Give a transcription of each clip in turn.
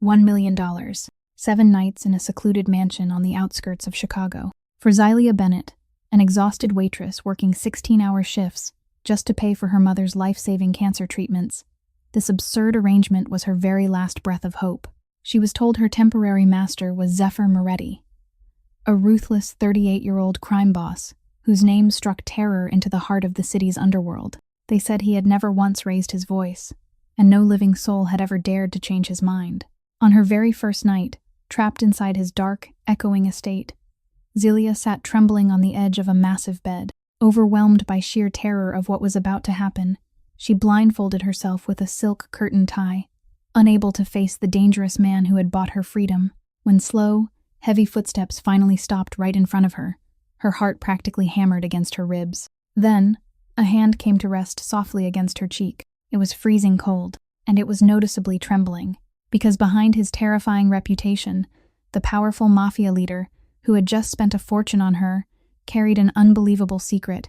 $1 million. 7 nights in a secluded mansion on the outskirts of Chicago. For Xylia Bennett, an exhausted waitress working 16-hour shifts just to pay for her mother's life-saving cancer treatments, this absurd arrangement was her very last breath of hope. She was told her temporary master was Zephyr Moretti, a ruthless 38-year-old crime boss whose name struck terror into the heart of the city's underworld. They said he had never once raised his voice, and no living soul had ever dared to change his mind. On her very first night, trapped inside his dark, echoing estate, Xylia sat trembling on the edge of a massive bed. Overwhelmed by sheer terror of what was about to happen, she blindfolded herself with a silk curtain tie, unable to face the dangerous man who had bought her freedom. When slow, heavy footsteps finally stopped right in front of her, her heart practically hammered against her ribs. Then, a hand came to rest softly against her cheek. It was freezing cold, and it was noticeably trembling, because behind his terrifying reputation, the powerful mafia leader, who had just spent a fortune on her, carried an unbelievable secret.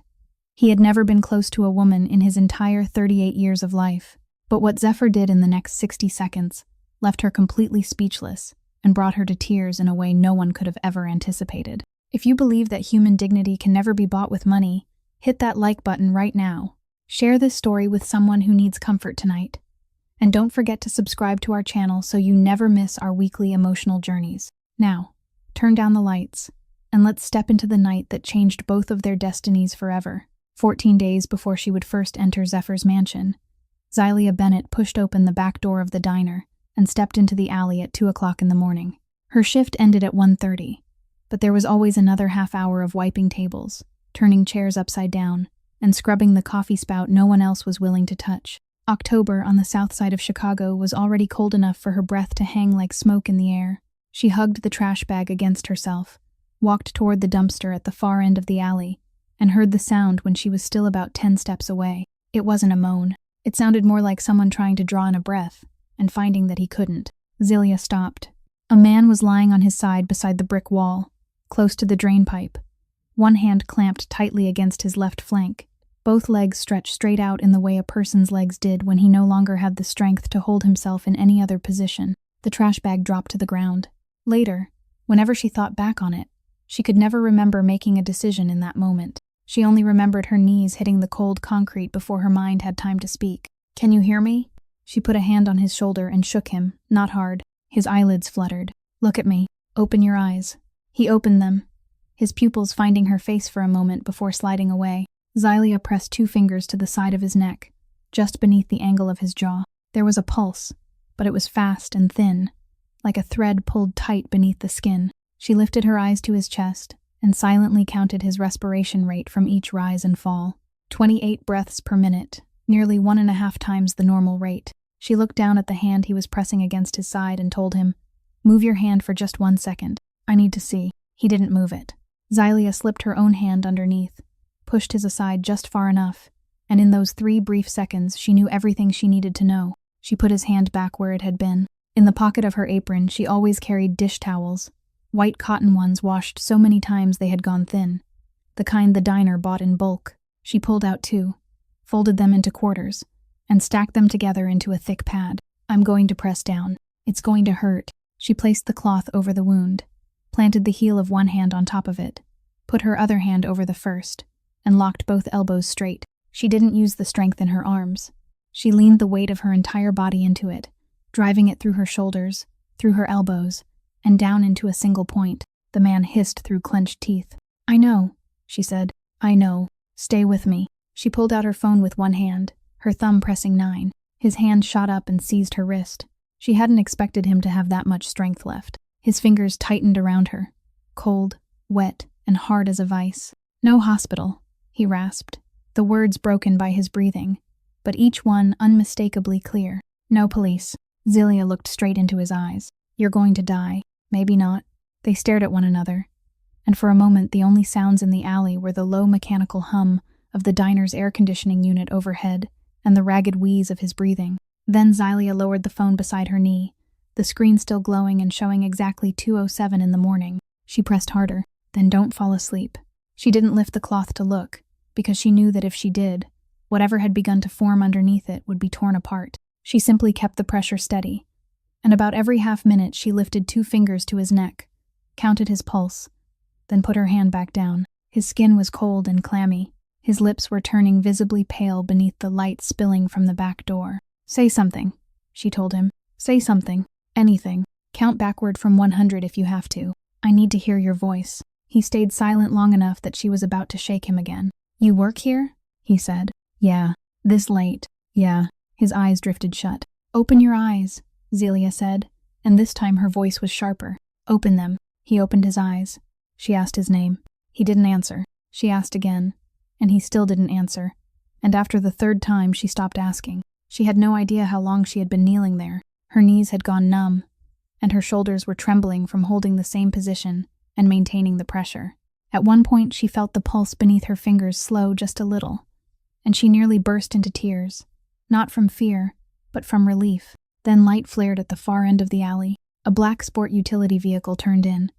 He had never been close to a woman in his entire 38 years of life, but what Zephyr did in the next 60 seconds left her completely speechless and brought her to tears in a way no one could have ever anticipated. If you believe that human dignity can never be bought with money, hit that like button right now. Share this story with someone who needs comfort tonight. And don't forget to subscribe to our channel so you never miss our weekly emotional journeys. Now, turn down the lights, and let's step into the night that changed both of their destinies forever. 14 days before she would first enter Zephyr's mansion, Xylia Bennett pushed open the back door of the diner and stepped into the alley at 2 o'clock in the morning. Her shift ended at 1:30, but there was always another half hour of wiping tables, turning chairs upside down, and scrubbing the coffee spout no one else was willing to touch. October on the south side of Chicago was already cold enough for her breath to hang like smoke in the air. She hugged the trash bag against herself, walked toward the dumpster at the far end of the alley, and heard the sound when she was still about 10 steps away. It wasn't a moan. It sounded more like someone trying to draw in a breath, and finding that he couldn't. Xylia stopped. A man was lying on his side beside the brick wall, close to the drain pipe, one hand clamped tightly against his left flank, both legs stretched straight out in the way a person's legs did when he no longer had the strength to hold himself in any other position. The trash bag dropped to the ground. Later, whenever she thought back on it, she could never remember making a decision in that moment. She only remembered her knees hitting the cold concrete before her mind had time to speak. "Can you hear me?" She put a hand on his shoulder and shook him, not hard. His eyelids fluttered. "Look at me. Open your eyes." He opened them, his pupils finding her face for a moment before sliding away. Xylia pressed 2 fingers to the side of his neck, just beneath the angle of his jaw. There was a pulse, but it was fast and thin, like a thread pulled tight beneath the skin. She lifted her eyes to his chest and silently counted his respiration rate from each rise and fall. 28 breaths per minute, nearly 1.5 times the normal rate. She looked down at the hand he was pressing against his side and told him, "Move your hand for just 1 second. I need to see." He didn't move it. Xylia slipped her own hand underneath, pushed his aside just far enough, and in those 3 brief seconds she knew everything she needed to know. She put his hand back where it had been. In the pocket of her apron she always carried dish towels, white cotton ones washed so many times they had gone thin, the kind the diner bought in bulk. She pulled out 2, folded them into quarters, and stacked them together into a thick pad. "I'm going to press down. It's going to hurt." She placed the cloth over the wound, planted the heel of one hand on top of it, put her other hand over the first, and locked both elbows straight. She didn't use the strength in her arms. She leaned the weight of her entire body into it, driving it through her shoulders, through her elbows, and down into a single point. The man hissed through clenched teeth. "I know," she said. "I know. Stay with me." She pulled out her phone with one hand, her thumb pressing 9. His hand shot up and seized her wrist. She hadn't expected him to have that much strength left. His fingers tightened around her, cold, wet, and hard as a vice. "No hospital," he rasped, the words broken by his breathing, but each one unmistakably clear. "No police." Xylia looked straight into his eyes. "You're going to die. Maybe not." They stared at one another, and for a moment the only sounds in the alley were the low mechanical hum of the diner's air conditioning unit overhead and the ragged wheeze of his breathing. Then Xylia lowered the phone beside her knee, the screen still glowing and showing exactly 2:07 in the morning. She pressed harder. "Then don't fall asleep." She didn't lift the cloth to look, because she knew that if she did, whatever had begun to form underneath it would be torn apart. She simply kept the pressure steady, and about every half-minute she lifted 2 fingers to his neck, counted his pulse, then put her hand back down. His skin was cold and clammy. His lips were turning visibly pale beneath the light spilling from the back door. "Say something," she told him. "Say something. Anything. Count backward from 100 if you have to. I need to hear your voice." He stayed silent long enough that she was about to shake him again. "You work here?" he said. "Yeah. This late." "Yeah." His eyes drifted shut. "Open your eyes," Zelia said, and this time her voice was sharper. "Open them." He opened his eyes. She asked his name. He didn't answer. She asked again, and he still didn't answer. And after the 3rd time, she stopped asking. She had no idea how long she had been kneeling there. Her knees had gone numb, and her shoulders were trembling from holding the same position and maintaining the pressure. At one point, she felt the pulse beneath her fingers slow just a little, and she nearly burst into tears, not from fear, but from relief. Then light flared at the far end of the alley. A black sport utility vehicle turned in,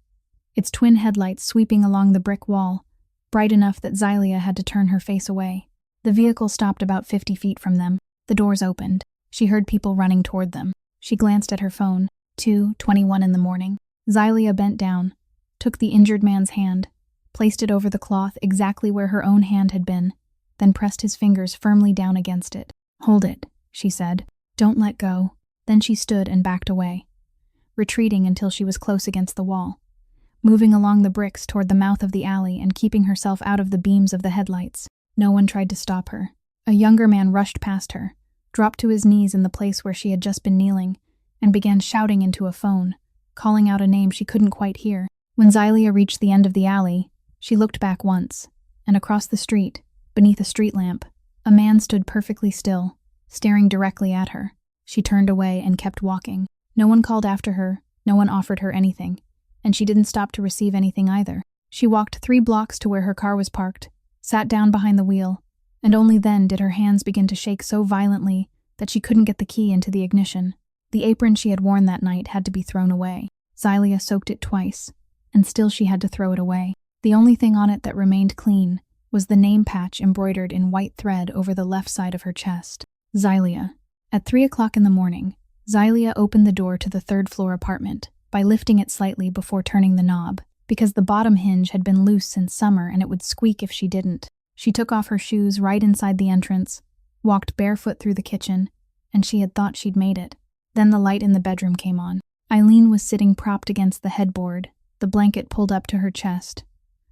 its twin headlights sweeping along the brick wall, bright enough that Zelia had to turn her face away. The vehicle stopped about 50 feet from them. The doors opened. She heard people running toward them. She glanced at her phone. 2:21 in the morning. Zelia bent down, took the injured man's hand, placed it over the cloth exactly where her own hand had been, then pressed his fingers firmly down against it. "Hold it," she said. "Don't let go." Then she stood and backed away, retreating until she was close against the wall, moving along the bricks toward the mouth of the alley and keeping herself out of the beams of the headlights. No one tried to stop her. A younger man rushed past her, dropped to his knees in the place where she had just been kneeling, and began shouting into a phone, calling out a name she couldn't quite hear. When Zelia reached the end of the alley, she looked back once, and across the street, beneath a street lamp, a man stood perfectly still, staring directly at her. She turned away and kept walking. No one called after her, no one offered her anything, and she didn't stop to receive anything either. She walked 3 blocks to where her car was parked, sat down behind the wheel, and only then did her hands begin to shake so violently that she couldn't get the key into the ignition. The apron she had worn that night had to be thrown away. Zelia soaked it twice, and still she had to throw it away. The only thing on it that remained clean was the name patch embroidered in white thread over the left side of her chest. Zelia. At 3 o'clock in the morning, Zelia opened the door to the 3rd-floor apartment by lifting it slightly before turning the knob, because the bottom hinge had been loose since summer and it would squeak if she didn't. She took off her shoes right inside the entrance, walked barefoot through the kitchen, and she had thought she'd made it. Then the light in the bedroom came on. Eileen was sitting propped against the headboard, the blanket pulled up to her chest,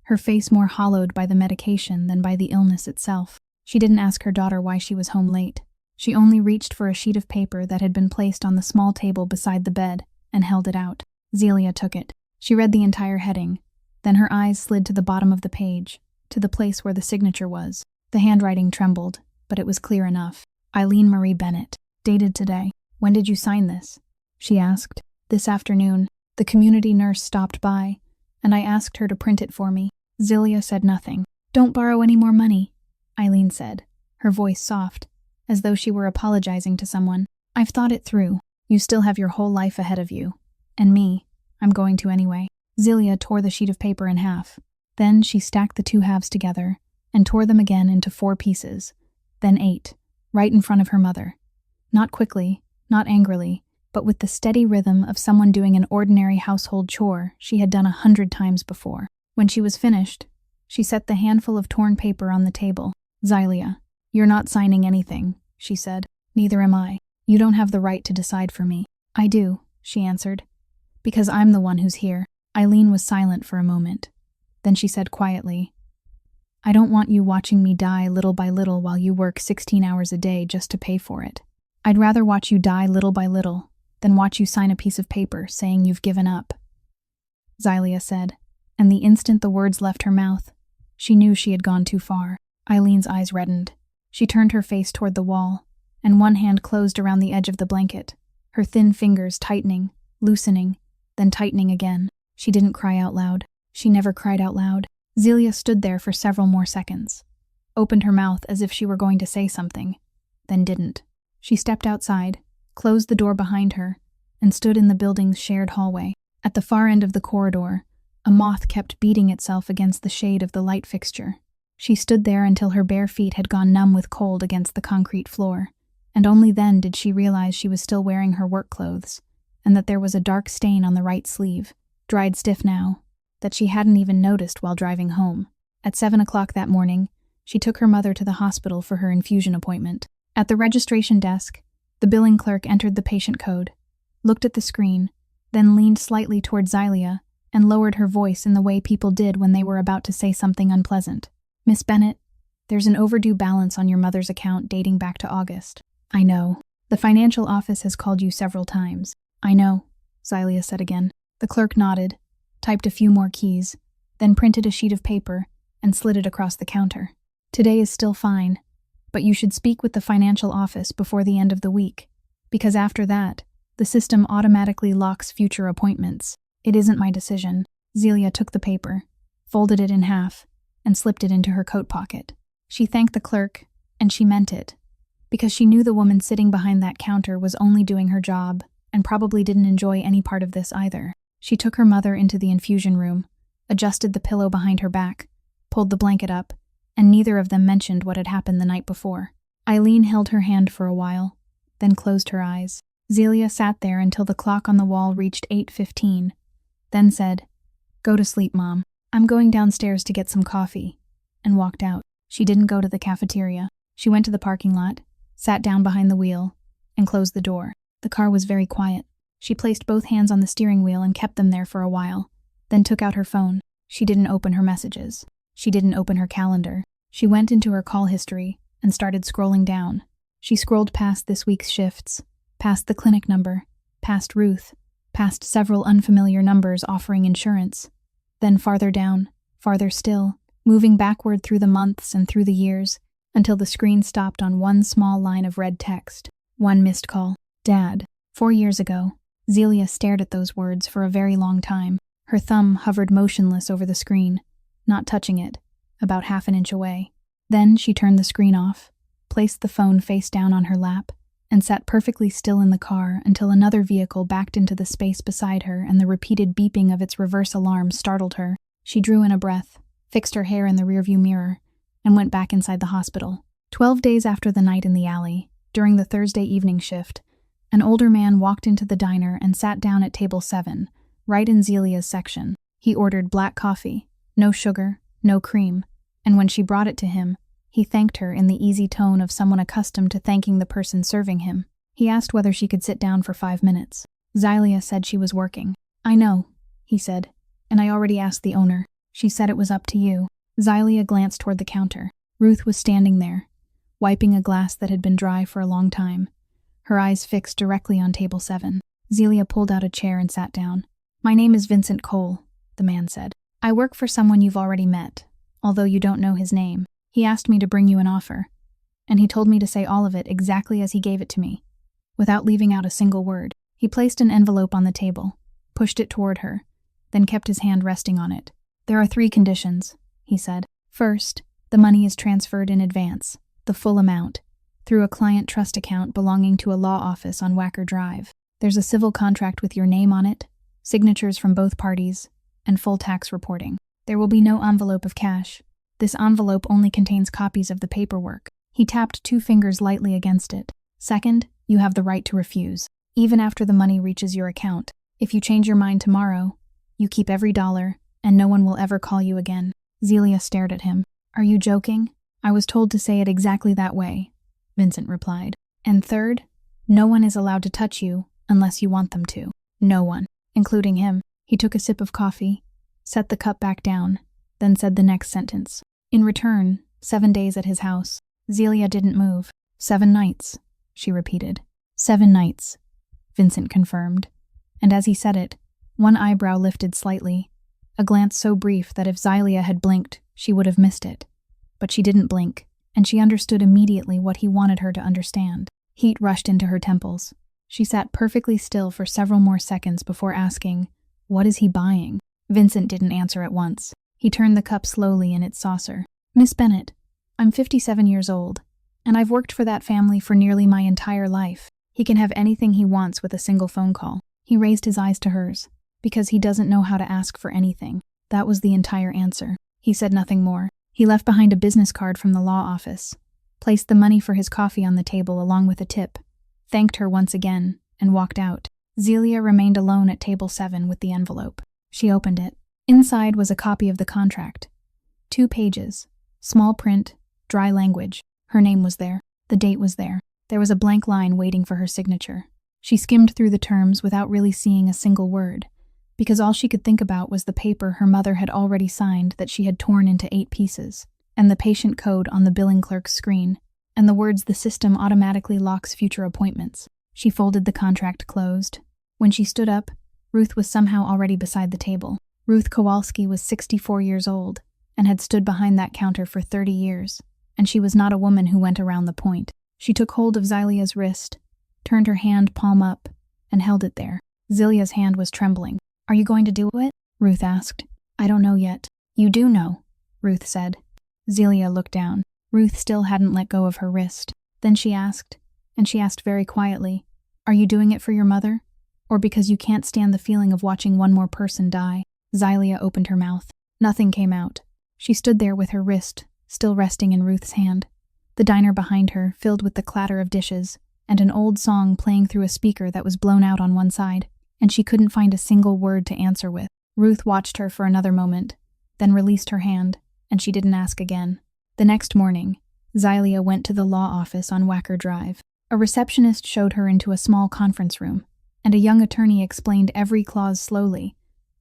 her face more hollowed by the medication than by the illness itself. She didn't ask her daughter why she was home late. She only reached for a sheet of paper that had been placed on the small table beside the bed and held it out. Zelia took it. She read the entire heading. Then her eyes slid to the bottom of the page, to the place where the signature was. The handwriting trembled, but it was clear enough. Eileen Marie Bennett. Dated today. "When did you sign this?" she asked. "This afternoon. The community nurse stopped by, and I asked her to print it for me." Zelia said nothing. "Don't borrow any more money," Eileen said, her voice soft, as though she were apologizing to someone. "I've thought it through. You still have your whole life ahead of you. And me. I'm going to anyway." Zelia tore the sheet of paper in half. Then she stacked the 2 halves together and tore them again into 4 pieces, then 8, right in front of her mother. Not quickly, not angrily, but with the steady rhythm of someone doing an ordinary household chore she had done 100 times before. When she was finished, she set the handful of torn paper on the table. "Zelia, you're not signing anything," she said. "Neither am I. You don't have the right to decide for me." "I do," she answered, "because I'm the one who's here." Eileen was silent for a moment. Then she said quietly, "I don't want you watching me die little by little while you work 16 hours a day just to pay for it. I'd rather watch you die little by little than watch you sign a piece of paper saying you've given up," Zelia said, and the instant the words left her mouth, she knew she had gone too far. Eileen's eyes reddened. She turned her face toward the wall, and one hand closed around the edge of the blanket, her thin fingers tightening, loosening, then tightening again. She didn't cry out loud. She never cried out loud. Zelia stood there for several more seconds, opened her mouth as if she were going to say something, then didn't. She stepped outside, closed the door behind her, and stood in the building's shared hallway. At the far end of the corridor, a moth kept beating itself against the shade of the light fixture. She stood there until her bare feet had gone numb with cold against the concrete floor, and only then did she realize she was still wearing her work clothes, and that there was a dark stain on the right sleeve, dried stiff now, that she hadn't even noticed while driving home. At 7 o'clock that morning, she took her mother to the hospital for her infusion appointment. At the registration desk, the billing clerk entered the patient code, looked at the screen, then leaned slightly toward Xylia and lowered her voice in the way people did when they were about to say something unpleasant. "Miss Bennett, there's an overdue balance on your mother's account dating back to August." "I know. The financial office has called you several times." "I know," Xylia said again. The clerk nodded, typed a few more keys, then printed a sheet of paper and slid it across the counter. "Today is still fine, but you should speak with the financial office before the end of the week, because after that, the system automatically locks future appointments. It isn't my decision." Xylia took the paper, folded it in half, and slipped it into her coat pocket. She thanked the clerk, and she meant it, because she knew the woman sitting behind that counter was only doing her job and probably didn't enjoy any part of this either. She took her mother into the infusion room, adjusted the pillow behind her back, pulled the blanket up, and neither of them mentioned what had happened the night before. Eileen held her hand for a while, then closed her eyes. Xylia sat there until the clock on the wall reached 8:15, then said, "Go to sleep, Mom. I'm going downstairs to get some coffee," and walked out. She didn't go to the cafeteria. She went to the parking lot, sat down behind the wheel, and closed the door. The car was very quiet. She placed both hands on the steering wheel and kept them there for a while, then took out her phone. She didn't open her messages. She didn't open her calendar. She went into her call history and started scrolling down. She scrolled past this week's shifts, past the clinic number, past Ruth, past several unfamiliar numbers offering insurance. Then farther down, farther still, moving backward through the months and through the years, until the screen stopped on one small line of red text. One missed call. Dad. 4 years ago. Xylia stared at those words for a very long time. Her thumb hovered motionless over the screen, not touching it, about half an inch away. Then she turned the screen off, placed the phone face down on her lap, and sat perfectly still in the car until another vehicle backed into the space beside her and the repeated beeping of its reverse alarm startled her. She drew in a breath, fixed her hair in the rearview mirror, and went back inside the hospital. 12 days after the night in the alley, during the Thursday evening shift, an older man walked into the diner and sat down at table 7, right in Xylia's section. He ordered black coffee, no sugar, no cream, and when she brought it to him, he thanked her in the easy tone of someone accustomed to thanking the person serving him. He asked whether she could sit down for 5 minutes. Xylia said she was working. "I know," he said, "and I already asked the owner. She said it was up to you." Xylia glanced toward the counter. Ruth was standing there, wiping a glass that had been dry for a long time, her eyes fixed directly on table 7. Xylia pulled out a chair and sat down. "My name is Vincent Cole," the man said. "I work for someone you've already met, although you don't know his name. He asked me to bring you an offer, and he told me to say all of it exactly as he gave it to me, without leaving out a single word." He placed an envelope on the table, pushed it toward her, then kept his hand resting on it. "There are 3 conditions," he said. "First, the money is transferred in advance, the full amount, through a client trust account belonging to a law office on Wacker Drive. There's a civil contract with your name on it, signatures from both parties, and full tax reporting. There will be no envelope of cash. This envelope only contains copies of the paperwork." He tapped 2 fingers lightly against it. "Second, you have the right to refuse, even after the money reaches your account. If you change your mind tomorrow, you keep every dollar, and no one will ever call you again." Xylia stared at him. "Are you joking?" "I was told to say it exactly that way," Vincent replied. "And third, no one is allowed to touch you unless you want them to. No one, including him." He took a sip of coffee, set the cup back down, then said the next sentence. "In return, 7 days at his house." Xylia didn't move. 7 nights, she repeated. 7 nights, Vincent confirmed. And as he said it, one eyebrow lifted slightly, a glance so brief that if Xylia had blinked, she would have missed it. But she didn't blink, and she understood immediately what he wanted her to understand. Heat rushed into her temples. She sat perfectly still for several more seconds before asking, "What is he buying?" Vincent didn't answer at once. He turned the cup slowly in its saucer. "Miss Bennett, I'm 57 years old, and I've worked for that family for nearly my entire life. He can have anything he wants with a single phone call." He raised his eyes to hers, "because he doesn't know how to ask for anything." That was the entire answer. He said nothing more. He left behind a business card from the law office, placed the money for his coffee on the table along with a tip, thanked her once again, and walked out. Zelia remained alone at table 7 with the envelope. She opened it. Inside was a copy of the contract. 2 pages. Small print, dry language. Her name was there. The date was there. There was a blank line waiting for her signature. She skimmed through the terms without really seeing a single word, because all she could think about was the paper her mother had already signed that she had torn into 8 pieces, and the patient code on the billing clerk's screen, and the words "the system automatically locks future appointments." She folded the contract closed. When she stood up, Ruth was somehow already beside the table. Ruth Kowalski was 64 years old and had stood behind that counter for 30 years, and she was not a woman who went around the point. She took hold of Zelia's wrist, turned her hand palm up, and held it there. Zelia's hand was trembling. "Are you going to do it?" Ruth asked. "I don't know yet." "You do know," Ruth said. Zelia looked down. Ruth still hadn't let go of her wrist. Then she asked very quietly, "Are you doing it for your mother? Or because you can't stand the feeling of watching one more person die?" Zelia opened her mouth. Nothing came out. She stood there with her wrist still resting in Ruth's hand. The diner behind her, filled with the clatter of dishes, and an old song playing through a speaker that was blown out on one side, and she couldn't find a single word to answer with. Ruth watched her for another moment, then released her hand, and she didn't ask again. The next morning, Zelia went to the law office on Wacker Drive. A receptionist showed her into a small conference room, and a young attorney explained every clause slowly,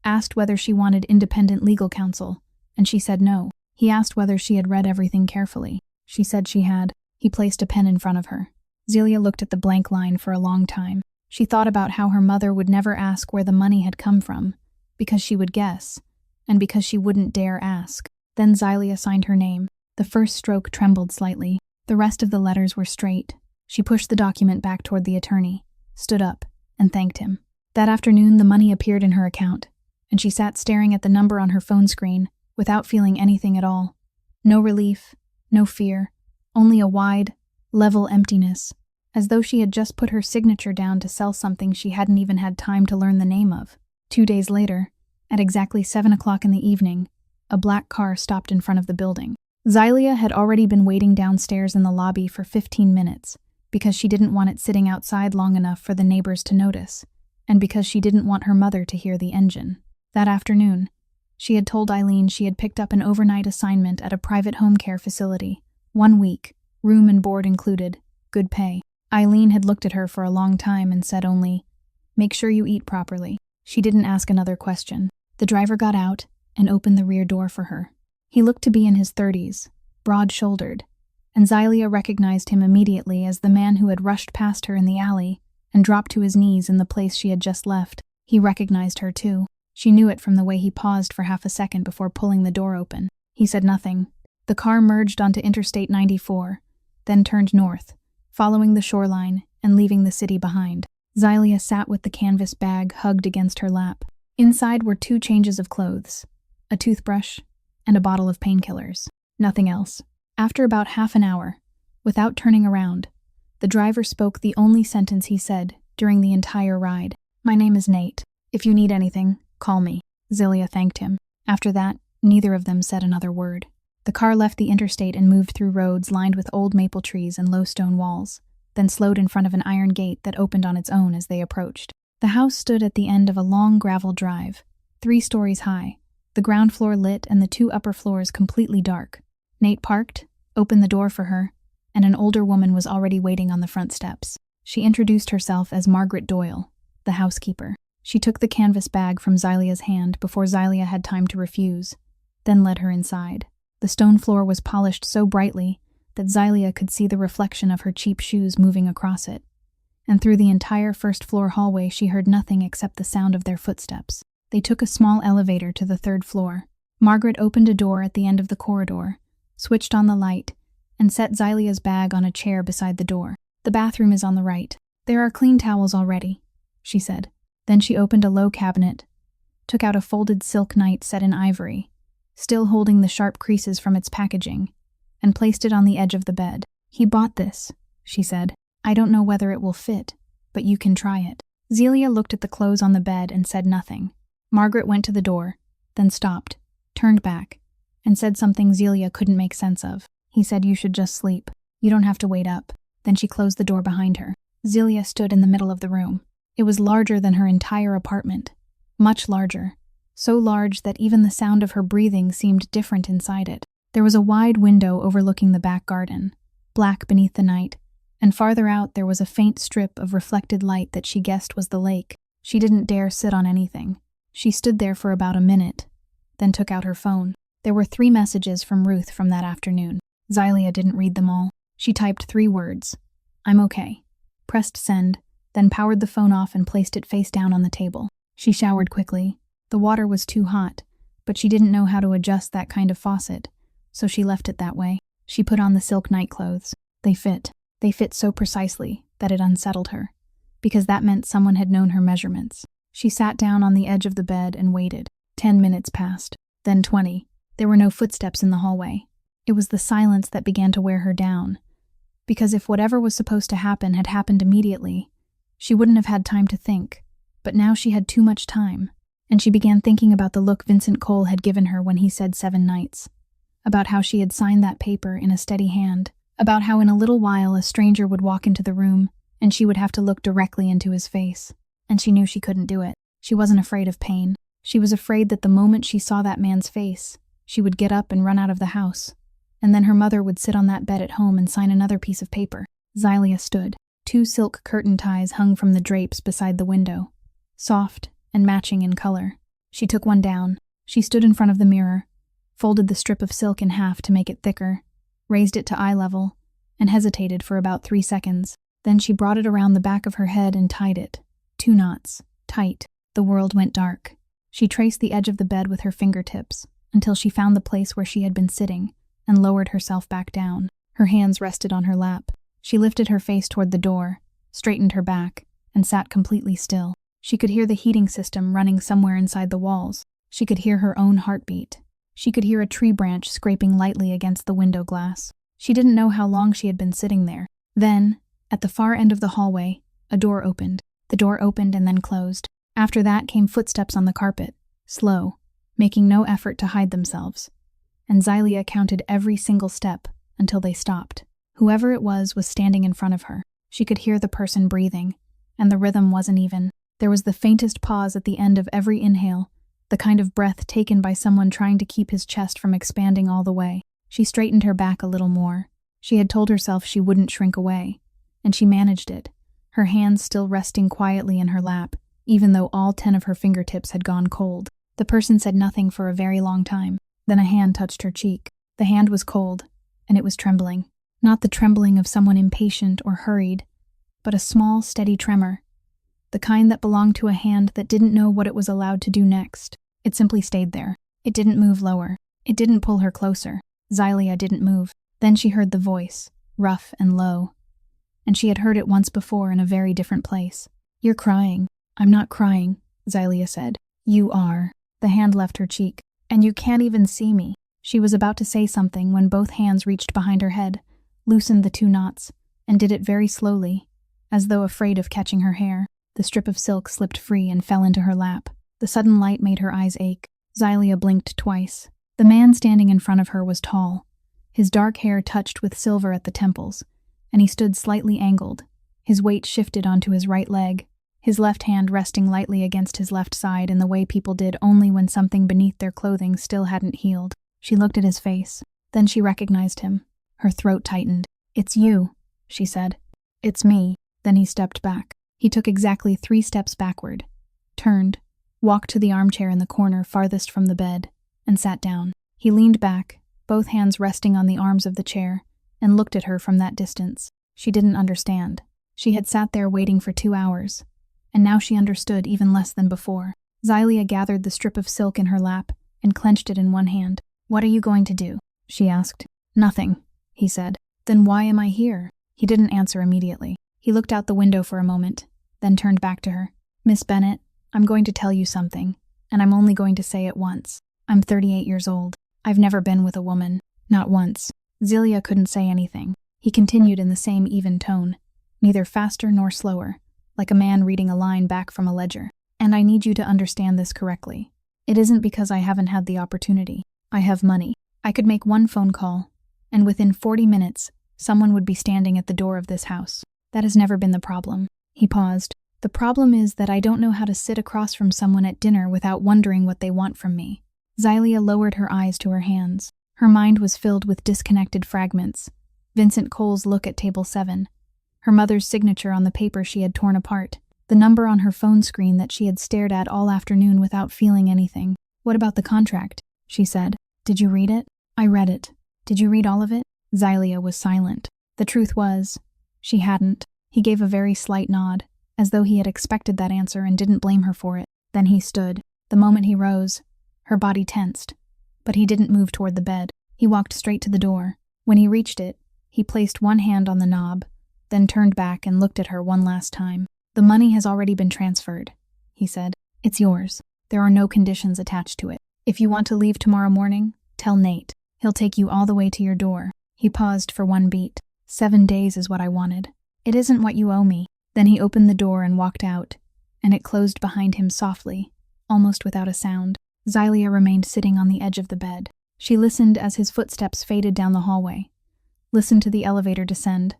asked whether she wanted independent legal counsel, and she said no. He asked whether she had read everything carefully. She said she had. He placed a pen in front of her. Zelia looked at the blank line for a long time. She thought about how her mother would never ask where the money had come from, because she would guess, and because she wouldn't dare ask. Then Zelia signed her name. The first stroke trembled slightly. The rest of the letters were straight. She pushed the document back toward the attorney, stood up, and thanked him. That afternoon, the money appeared in her account, and she sat staring at the number on her phone screen without feeling anything at all. No relief, no fear, only a wide, level emptiness, as though she had just put her signature down to sell something she hadn't even had time to learn the name of. 2 days later, at exactly 7 o'clock in the evening, a black car stopped in front of the building. Zelia had already been waiting downstairs in the lobby for 15 minutes, because she didn't want it sitting outside long enough for the neighbors to notice, and because she didn't want her mother to hear the engine. That afternoon, she had told Eileen she had picked up an overnight assignment at a private home care facility. 1 week, room and board included, good pay. Eileen had looked at her for a long time and said only, "Make sure you eat properly." She didn't ask another question. The driver got out and opened the rear door for her. He looked to be in his 30s, broad-shouldered, and Zelia recognized him immediately as the man who had rushed past her in the alley and dropped to his knees in the place she had just left. He recognized her too. She knew it from the way he paused for half a second before pulling the door open. He said nothing. The car merged onto Interstate 94, then turned north, following the shoreline and leaving the city behind. Zelia sat with the canvas bag hugged against her lap. Inside were 2 changes of clothes, a toothbrush, and a bottle of painkillers. Nothing else. After about half an hour, without turning around, the driver spoke the only sentence he said during the entire ride. "My name is Nate. If you need anything, call me." Zelia thanked him. After that, neither of them said another word. The car left the interstate and moved through roads lined with old maple trees and low stone walls, then slowed in front of an iron gate that opened on its own as they approached. The house stood at the end of a long gravel drive, 3 stories high, the ground floor lit and the 2 upper floors completely dark. Nate parked, opened the door for her, and an older woman was already waiting on the front steps. She introduced herself as Margaret Doyle, the housekeeper. She took the canvas bag from Zelia's hand before Zelia had time to refuse, then led her inside. The stone floor was polished so brightly that Zelia could see the reflection of her cheap shoes moving across it, and through the entire first-floor hallway she heard nothing except the sound of their footsteps. They took a small elevator to the 3rd floor. Margaret opened a door at the end of the corridor, switched on the light, and set Zelia's bag on a chair beside the door. "The bathroom is on the right. There are clean towels already," she said. Then she opened a low cabinet, took out a folded silk night set in ivory, still holding the sharp creases from its packaging, and placed it on the edge of the bed. "He bought this," she said. "I don't know whether it will fit, but you can try it." Zelia looked at the clothes on the bed and said nothing. Margaret went to the door, then stopped, turned back, and said something Zelia couldn't make sense of. "He said you should just sleep. You don't have to wait up." Then she closed the door behind her. Zelia stood in the middle of the room. It was larger than her entire apartment. Much larger. So large that even the sound of her breathing seemed different inside it. There was a wide window overlooking the back garden, black beneath the night, and farther out there was a faint strip of reflected light that she guessed was the lake. She didn't dare sit on anything. She stood there for about a minute, then took out her phone. There were 3 messages from Ruth from that afternoon. Xylia didn't read them all. She typed 3 words. "I'm okay." Pressed send, then powered the phone off and placed it face down on the table. She showered quickly. The water was too hot, but she didn't know how to adjust that kind of faucet, so she left it that way. She put on the silk nightclothes. They fit. They fit so precisely that it unsettled her, because that meant someone had known her measurements. She sat down on the edge of the bed and waited. 10 minutes passed, then 20. There were no footsteps in the hallway. It was the silence that began to wear her down, because if whatever was supposed to happen had happened immediately, she wouldn't have had time to think. But now she had too much time, and she began thinking about the look Vincent Cole had given her when he said 7 nights, about how she had signed that paper in a steady hand, about how in a little while a stranger would walk into the room and she would have to look directly into his face. And she knew she couldn't do it. She wasn't afraid of pain. She was afraid that the moment she saw that man's face, she would get up and run out of the house, and then her mother would sit on that bed at home and sign another piece of paper. Xylia stood. 2 silk curtain ties hung from the drapes beside the window, soft and matching in color. She took one down. She stood in front of the mirror, folded the strip of silk in half to make it thicker, raised it to eye level, and hesitated for about 3 seconds. Then she brought it around the back of her head and tied it. 2 knots. Tight. The world went dark. She traced the edge of the bed with her fingertips until she found the place where she had been sitting and lowered herself back down. Her hands rested on her lap. She lifted her face toward the door, straightened her back, and sat completely still. She could hear the heating system running somewhere inside the walls. She could hear her own heartbeat. She could hear a tree branch scraping lightly against the window glass. She didn't know how long she had been sitting there. Then, at the far end of the hallway, a door opened. The door opened and then closed. After that came footsteps on the carpet, slow, making no effort to hide themselves. And Xylia counted every single step until they stopped. Whoever it was standing in front of her. She could hear the person breathing, and the rhythm wasn't even. There was the faintest pause at the end of every inhale, the kind of breath taken by someone trying to keep his chest from expanding all the way. She straightened her back a little more. She had told herself she wouldn't shrink away, and she managed it, her hands still resting quietly in her lap, even though all 10 of her fingertips had gone cold. The person said nothing for a very long time. Then a hand touched her cheek. The hand was cold, and it was trembling. Not the trembling of someone impatient or hurried, but a small, steady tremor. The kind that belonged to a hand that didn't know what it was allowed to do next. It simply stayed there. It didn't move lower. It didn't pull her closer. Xylia didn't move. Then she heard the voice, rough and low. And she had heard it once before in a very different place. "You're crying." "I'm not crying," Xylia said. "You are." The hand left her cheek. "And you can't even see me." She was about to say something when both hands reached behind her head, loosened the 2 knots, and did it very slowly, as though afraid of catching her hair. The strip of silk slipped free and fell into her lap. The sudden light made her eyes ache. Xylia blinked twice. The man standing in front of her was tall. His dark hair touched with silver at the temples, and he stood slightly angled. His weight shifted onto his right leg, his left hand resting lightly against his left side in the way people did only when something beneath their clothing still hadn't healed. She looked at his face. Then she recognized him. Her throat tightened. "It's you," she said. "It's me." Then he stepped back. He took exactly 3 steps backward, turned, walked to the armchair in the corner farthest from the bed, and sat down. He leaned back, both hands resting on the arms of the chair, and looked at her from that distance. She didn't understand. She had sat there waiting for 2 hours, and now she understood even less than before. Xylia gathered the strip of silk in her lap and clenched it in one hand. "What are you going to do?" she asked. "Nothing," he said. "Then why am I here?" He didn't answer immediately. He looked out the window for a moment, then turned back to her. "Miss Bennett, I'm going to tell you something, and I'm only going to say it once. I'm 38 years old. I've never been with a woman. Not once." Xylia couldn't say anything. He continued in the same even tone, neither faster nor slower, like a man reading a line back from a ledger. "And I need you to understand this correctly. It isn't because I haven't had the opportunity. I have money. I could make one phone call, and within 40 minutes, someone would be standing at the door of this house. That has never been the problem." He paused. The problem is that I don't know how to sit across from someone at dinner without wondering what they want from me. Xylia lowered her eyes to her hands. Her mind was filled with disconnected fragments. Vincent Cole's look at table 7. Her mother's signature on the paper she had torn apart. The number on her phone screen that she had stared at all afternoon without feeling anything. "What about the contract?" she said. "Did you read it?" "I read it." "Did you read all of it?" Xylia was silent. The truth was, she hadn't. He gave a very slight nod, as though he had expected that answer and didn't blame her for it. Then he stood. The moment he rose, her body tensed. But he didn't move toward the bed. He walked straight to the door. When he reached it, he placed one hand on the knob, then turned back and looked at her one last time. "The money has already been transferred," he said. "It's yours. There are no conditions attached to it. If you want to leave tomorrow morning, tell Nate. He'll take you all the way to your door." He paused for one beat. 7 days is what I wanted. "It isn't what you owe me." Then he opened the door and walked out, and it closed behind him softly, almost without a sound. Xylia remained sitting on the edge of the bed. She listened as his footsteps faded down the hallway, listened to the elevator descend,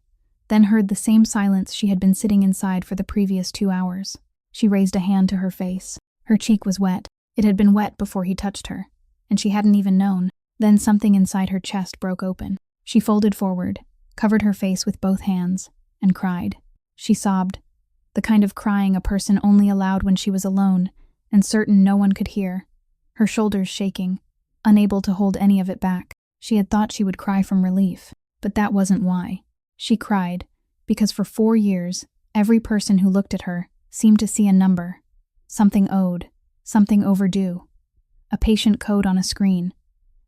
then heard the same silence she had been sitting inside for the previous 2 hours. She raised a hand to her face. Her cheek was wet. It had been wet before he touched her, and she hadn't even known. Then something inside her chest broke open. She folded forward, covered her face with both hands, and cried. She sobbed, the kind of crying a person only allowed when she was alone and certain no one could hear, her shoulders shaking, unable to hold any of it back. She had thought she would cry from relief, but that wasn't why. She cried because for 4 years, every person who looked at her seemed to see a number, something owed, something overdue, a patient code on a screen.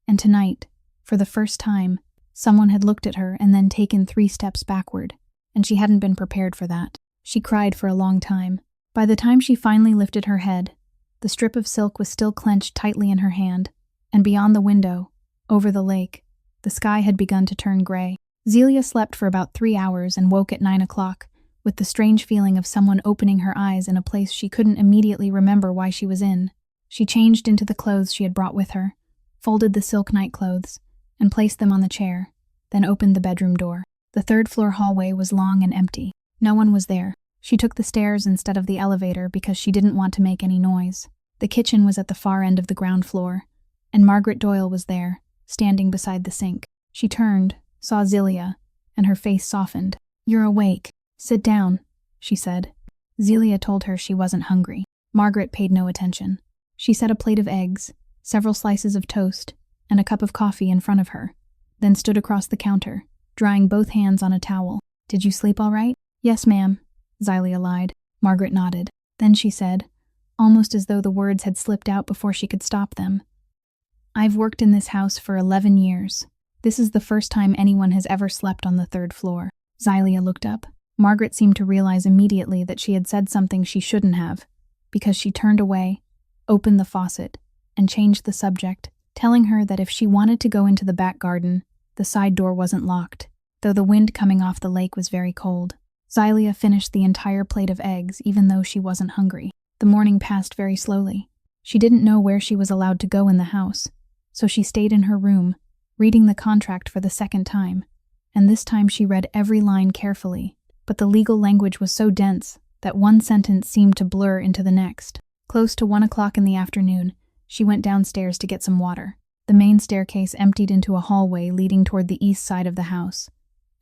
And tonight, for the first time, someone had looked at her and then taken 3 steps backward, and she hadn't been prepared for that. She cried for a long time. By the time she finally lifted her head, the strip of silk was still clenched tightly in her hand, and beyond the window, over the lake, the sky had begun to turn gray. Xylia slept for about 3 hours and woke at 9 o'clock, with the strange feeling of someone opening her eyes in a place she couldn't immediately remember why she was in. She changed into the clothes she had brought with her, folded the silk nightclothes, and placed them on the chair, then opened the bedroom door. The 3rd-floor hallway was long and empty. No one was there. She took the stairs instead of the elevator because she didn't want to make any noise. The kitchen was at the far end of the ground floor, and Margaret Doyle was there, standing beside the sink. She turned, saw Xylia, and her face softened. "You're awake. Sit down," she said. Xylia told her she wasn't hungry. Margaret paid no attention. She set a plate of eggs, several slices of toast, and a cup of coffee in front of her, then stood across the counter, drying both hands on a towel. "Did you sleep all right?" "Yes, ma'am," Xylia lied. Margaret nodded. Then she said, almost as though the words had slipped out before she could stop them, "I've worked in this house for 11 years. This is the first time anyone has ever slept on the 3rd floor." Xylia looked up. Margaret seemed to realize immediately that she had said something she shouldn't have, because she turned away, opened the faucet, and changed the subject, telling her that if she wanted to go into the back garden, the side door wasn't locked, though the wind coming off the lake was very cold. Xylia finished the entire plate of eggs even though she wasn't hungry. The morning passed very slowly. She didn't know where she was allowed to go in the house, so she stayed in her room, reading the contract for the 2nd time, and this time she read every line carefully, but the legal language was so dense that one sentence seemed to blur into the next. Close to 1 o'clock in the afternoon, she went downstairs to get some water. The main staircase emptied into a hallway leading toward the east side of the house,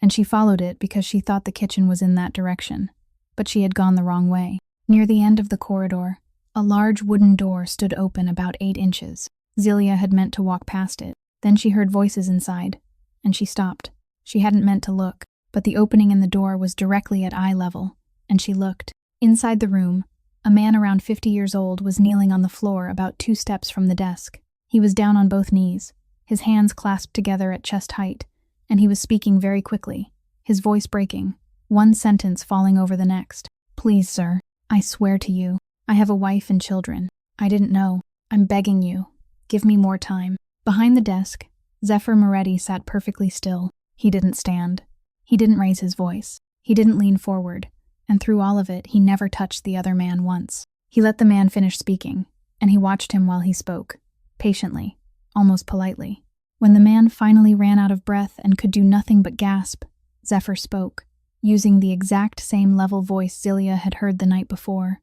and she followed it because she thought the kitchen was in that direction, but she had gone the wrong way. Near the end of the corridor, a large wooden door stood open about 8 inches. Xylia had meant to walk past it. Then she heard voices inside, and she stopped. She hadn't meant to look, but the opening in the door was directly at eye level, and she looked. Inside the room, a man around 50 years old was kneeling on the floor about 2 steps from the desk. He was down on both knees, his hands clasped together at chest height, and he was speaking very quickly, his voice breaking, one sentence falling over the next. "Please, sir, I swear to you, I have a wife and children. I didn't know. I'm begging you. Give me more time." Behind the desk, Zephyr Moretti sat perfectly still. He didn't stand. He didn't raise his voice. He didn't lean forward, and through all of it, he never touched the other man once. He let the man finish speaking, and he watched him while he spoke, patiently, almost politely. When the man finally ran out of breath and could do nothing but gasp, Zephyr spoke. using the exact same level voice Zelia had heard the night before,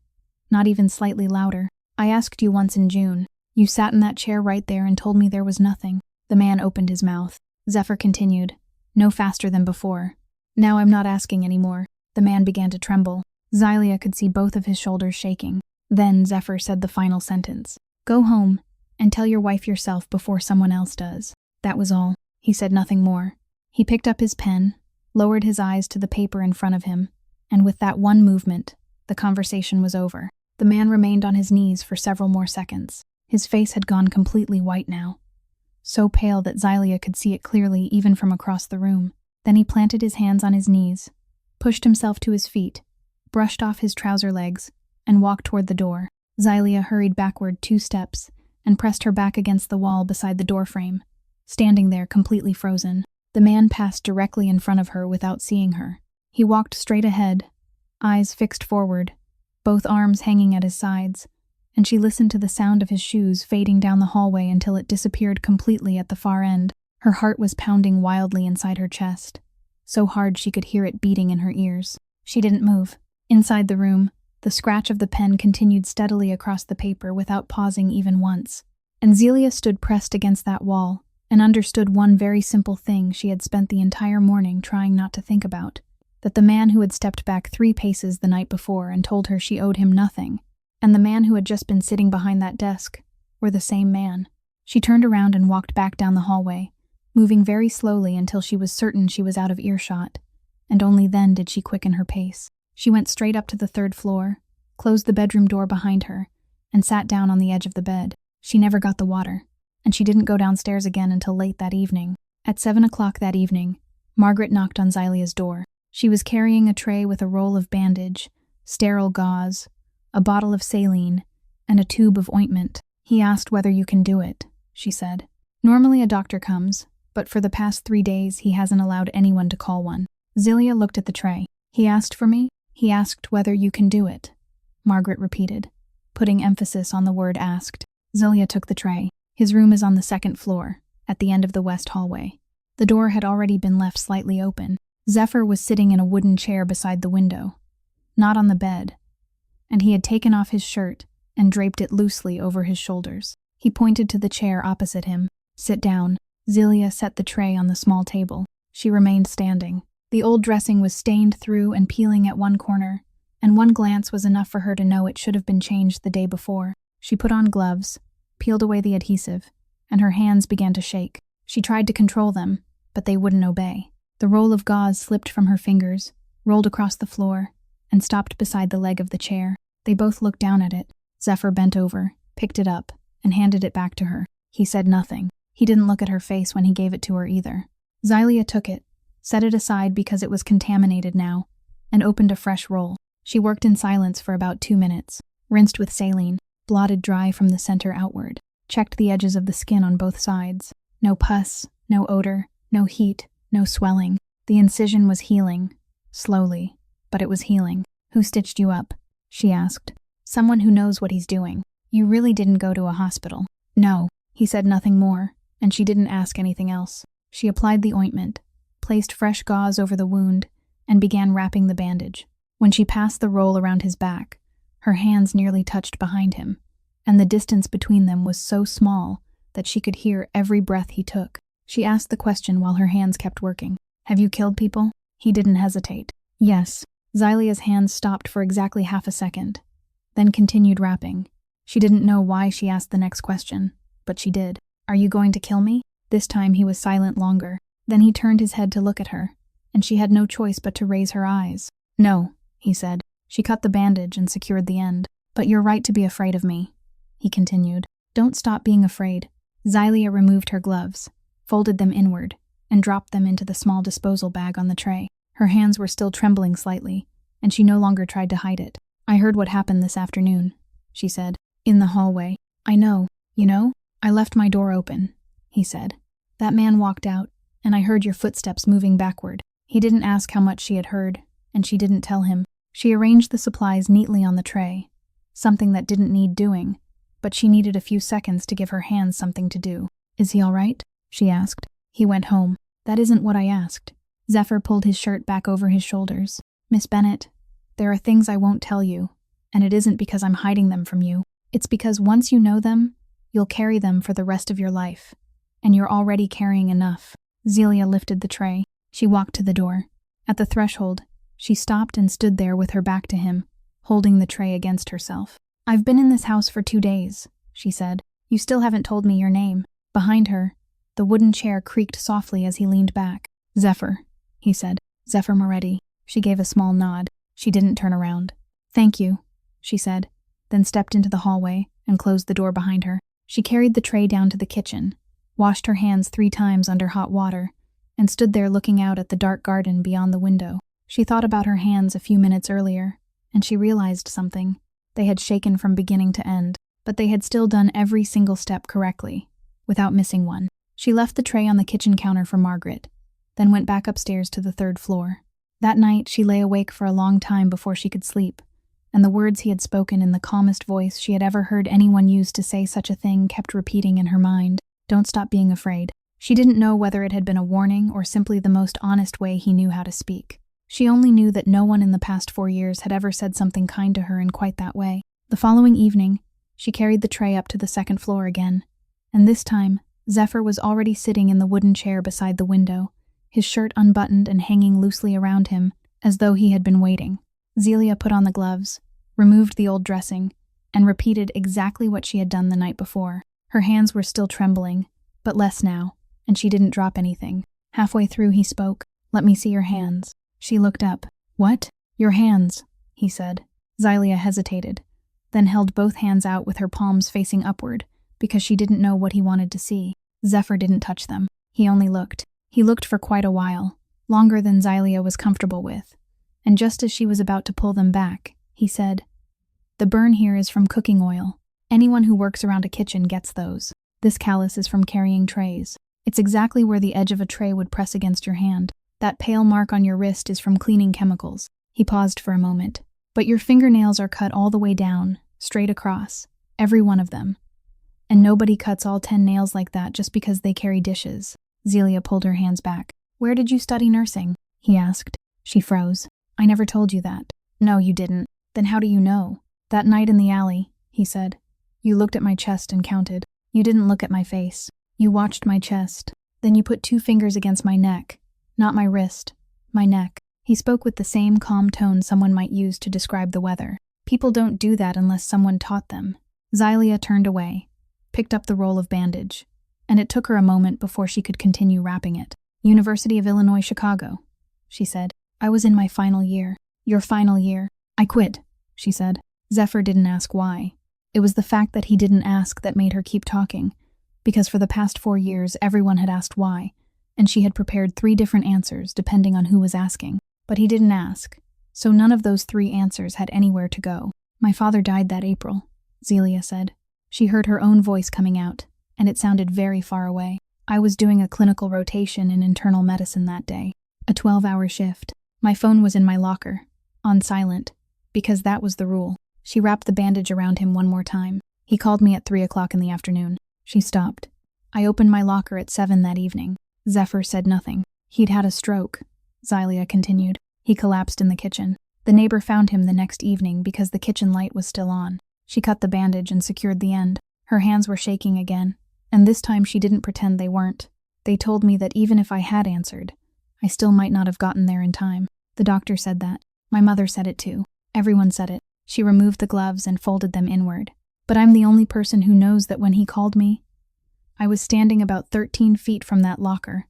not even slightly louder. "I asked you once in June. You sat in that chair right there and told me there was nothing." The man opened his mouth. Zephyr continued, no faster than before. "Now I'm not asking anymore." The man began to tremble. Zelia could see both of his shoulders shaking. Then Zephyr said the final sentence. "Go home and tell your wife yourself before someone else does." That was all. He said nothing more. He picked up his pen, lowered his eyes to the paper in front of him, and with that one movement, the conversation was over. The man remained on his knees for several more seconds. His face had gone completely white now, so pale that Zelia could see it clearly even from across the room. Then he planted his hands on his knees, pushed himself to his feet, brushed off his trouser legs, and walked toward the door. Zelia hurried backward 2 steps and pressed her back against the wall beside the doorframe, standing there completely frozen. The man passed directly in front of her without seeing her. He walked straight ahead, eyes fixed forward, both arms hanging at his sides, and she listened to the sound of his shoes fading down the hallway until it disappeared completely at the far end. Her heart was pounding wildly inside her chest, so hard she could hear it beating in her ears. She didn't move. Inside the room, the scratch of the pen continued steadily across the paper without pausing even once. And Zelia stood pressed against that wall and understood one very simple thing she had spent the entire morning trying not to think about, that the man who had stepped back 3 paces the night before and told her she owed him nothing, and the man who had just been sitting behind that desk, were the same man. She turned around and walked back down the hallway, moving very slowly until she was certain she was out of earshot, and only then did she quicken her pace. She went straight up to the 3rd floor, closed the bedroom door behind her, and sat down on the edge of the bed. She never got the water, and she didn't go downstairs again until late that evening. At 7 o'clock that evening, Margaret knocked on Zelia's door. She was carrying a tray with a roll of bandage, sterile gauze, a bottle of saline, and a tube of ointment. "He asked whether you can do it," she said. "Normally a doctor comes, but for the past 3 days he hasn't allowed anyone to call one." Zelia looked at the tray. "He asked for me? He asked whether you can do it," Margaret repeated, putting emphasis on the word asked. Zelia took the tray. "His room is on the 2nd floor, at the end of the west hallway." The door had already been left slightly open. Zephyr was sitting in a wooden chair beside the window, not on the bed, and he had taken off his shirt and draped it loosely over his shoulders. He pointed to the chair opposite him. "Sit down." Zelia set the tray on the small table. She remained standing. The old dressing was stained through and peeling at one corner, and one glance was enough for her to know it should have been changed the day before. She put on gloves, peeled away the adhesive, and her hands began to shake. She tried to control them, but they wouldn't obey. The roll of gauze slipped from her fingers, rolled across the floor, and stopped beside the leg of the chair. They both looked down at it. Zephyr bent over, picked it up, and handed it back to her. He said nothing. He didn't look at her face when he gave it to her either. Zelia took it, set it aside because it was contaminated now, and opened a fresh roll. She worked in silence for about 2 minutes, rinsed with saline, blotted dry from the center outward, checked the edges of the skin on both sides. No pus, no odor, no heat, no swelling. The incision was healing, slowly, but it was healing. "Who stitched you up?" she asked. "Someone who knows what he's doing. You really didn't go to a hospital." "No." He said nothing more, and she didn't ask anything else. She applied the ointment, placed fresh gauze over the wound, and began wrapping the bandage. When she passed the roll around his back, her hands nearly touched behind him, and the distance between them was so small that she could hear every breath he took. She asked the question while her hands kept working. "Have you killed people?" He didn't hesitate. "Yes." Zelia's hands stopped for exactly half a second, then continued wrapping. She didn't know why she asked the next question, but she did. "Are you going to kill me?" This time he was silent longer. Then he turned his head to look at her, and she had no choice but to raise her eyes. "No," he said. She cut the bandage and secured the end. "But you're right to be afraid of me," he continued. "Don't stop being afraid." Zelia removed her gloves, folded them inward, and dropped them into the small disposal bag on the tray. Her hands were still trembling slightly, and she no longer tried to hide it. "I heard what happened this afternoon," she said. "In the hallway." "I know. You know? I left my door open," he said. "That man walked out, and I heard your footsteps moving backward." He didn't ask how much she had heard, and she didn't tell him. She arranged the supplies neatly on the tray, something that didn't need doing, but she needed a few seconds to give her hands something to do. "Is he all right?" she asked. "He went home." "That isn't what I asked." Zephyr pulled his shirt back over his shoulders. Miss Bennett, there are things I won't tell you, and it isn't because I'm hiding them from you. It's because once you know them, you'll carry them for the rest of your life. And you're already carrying enough. Zelia lifted the tray. She walked to the door. At the threshold, she stopped and stood there with her back to him, holding the tray against herself. I've been in this house for 2 days, she said. You still haven't told me your name. Behind her, the wooden chair creaked softly as he leaned back. Zephyr, he said. Zephyr Moretti. She gave a small nod. She didn't turn around. Thank you, she said, then stepped into the hallway and closed the door behind her. She carried the tray down to the kitchen, washed her hands 3 times under hot water, and stood there looking out at the dark garden beyond the window. She thought about her hands a few minutes earlier, and she realized something. They had shaken from beginning to end, but they had still done every single step correctly, without missing one. She left the tray on the kitchen counter for Margaret, then went back upstairs to the 3rd floor. That night, she lay awake for a long time before she could sleep, and the words he had spoken in the calmest voice she had ever heard anyone use to say such a thing kept repeating in her mind. Don't stop being afraid. She didn't know whether it had been a warning or simply the most honest way he knew how to speak. She only knew that no one in the past 4 years had ever said something kind to her in quite that way. The following evening, she carried the tray up to the 2nd floor again, and this time, Zephyr was already sitting in the wooden chair beside the window, his shirt unbuttoned and hanging loosely around him, as though he had been waiting. Zelia put on the gloves, removed the old dressing, and repeated exactly what she had done the night before. Her hands were still trembling, but less now, and she didn't drop anything. Halfway through, he spoke. Let me see your hands. She looked up. What? Your hands, he said. Zelia hesitated, then held both hands out with her palms facing upward, because she didn't know what he wanted to see. Zephyr didn't touch them. He only looked. He looked for quite a while, longer than Zelia was comfortable with, and just as she was about to pull them back, he said, The burn here is from cooking oil. Anyone who works around a kitchen gets those. This callus is from carrying trays. It's exactly where the edge of a tray would press against your hand. That pale mark on your wrist is from cleaning chemicals. He paused for a moment. But your fingernails are cut all the way down, straight across, every one of them. And nobody cuts all 10 nails like that just because they carry dishes. Zelia pulled her hands back. Where did you study nursing? He asked. She froze. I never told you that. No, you didn't. Then how do you know? That night in the alley, he said. You looked at my chest and counted. You didn't look at my face. You watched my chest. Then you put 2 fingers against my neck. Not my wrist. My neck. He spoke with the same calm tone someone might use to describe the weather. People don't do that unless someone taught them. Zelia turned away, picked up the roll of bandage, and it took her a moment before she could continue wrapping it. University of Illinois, Chicago, she said. I was in my final year. Your final year. I quit, she said. Zephyr didn't ask why. It was the fact that he didn't ask that made her keep talking, because for the past 4 years everyone had asked why, and she had prepared 3 different answers depending on who was asking. But he didn't ask, so none of those 3 answers had anywhere to go. My father died that April, Zelia said. She heard her own voice coming out, and it sounded very far away. I was doing a clinical rotation in internal medicine that day, a 12-hour shift. My phone was in my locker, on silent, because that was the rule. She wrapped the bandage around him one more time. He called me at 3 o'clock in the afternoon. She stopped. I opened my locker at 7 that evening. Zephyr said nothing. He'd had a stroke, Zelia continued. He collapsed in the kitchen. The neighbor found him the next evening because the kitchen light was still on. She cut the bandage and secured the end. Her hands were shaking again, and this time she didn't pretend they weren't. They told me that even if I had answered, I still might not have gotten there in time. The doctor said that. My mother said it too. Everyone said it. She removed the gloves and folded them inward. But I'm the only person who knows that when he called me, I was standing about 13 feet from that locker,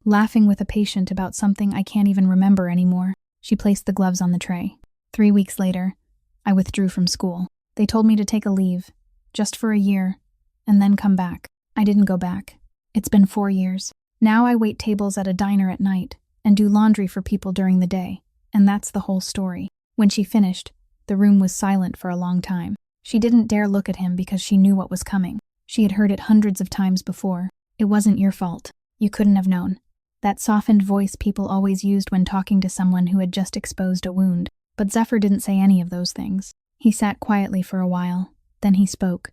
laughing with a patient about something I can't even remember anymore. She placed the gloves on the tray. 3 weeks later, I withdrew from school. They told me to take a leave, just for a year, and then come back. I didn't go back. It's been 4 years. Now I wait tables at a diner at night and do laundry for people during the day, and that's the whole story. When she finished, the room was silent for a long time. She didn't dare look at him because she knew what was coming. She had heard it hundreds of times before. It wasn't your fault. You couldn't have known. That softened voice people always used when talking to someone who had just exposed a wound. But Zephyr didn't say any of those things. He sat quietly for a while. Then he spoke,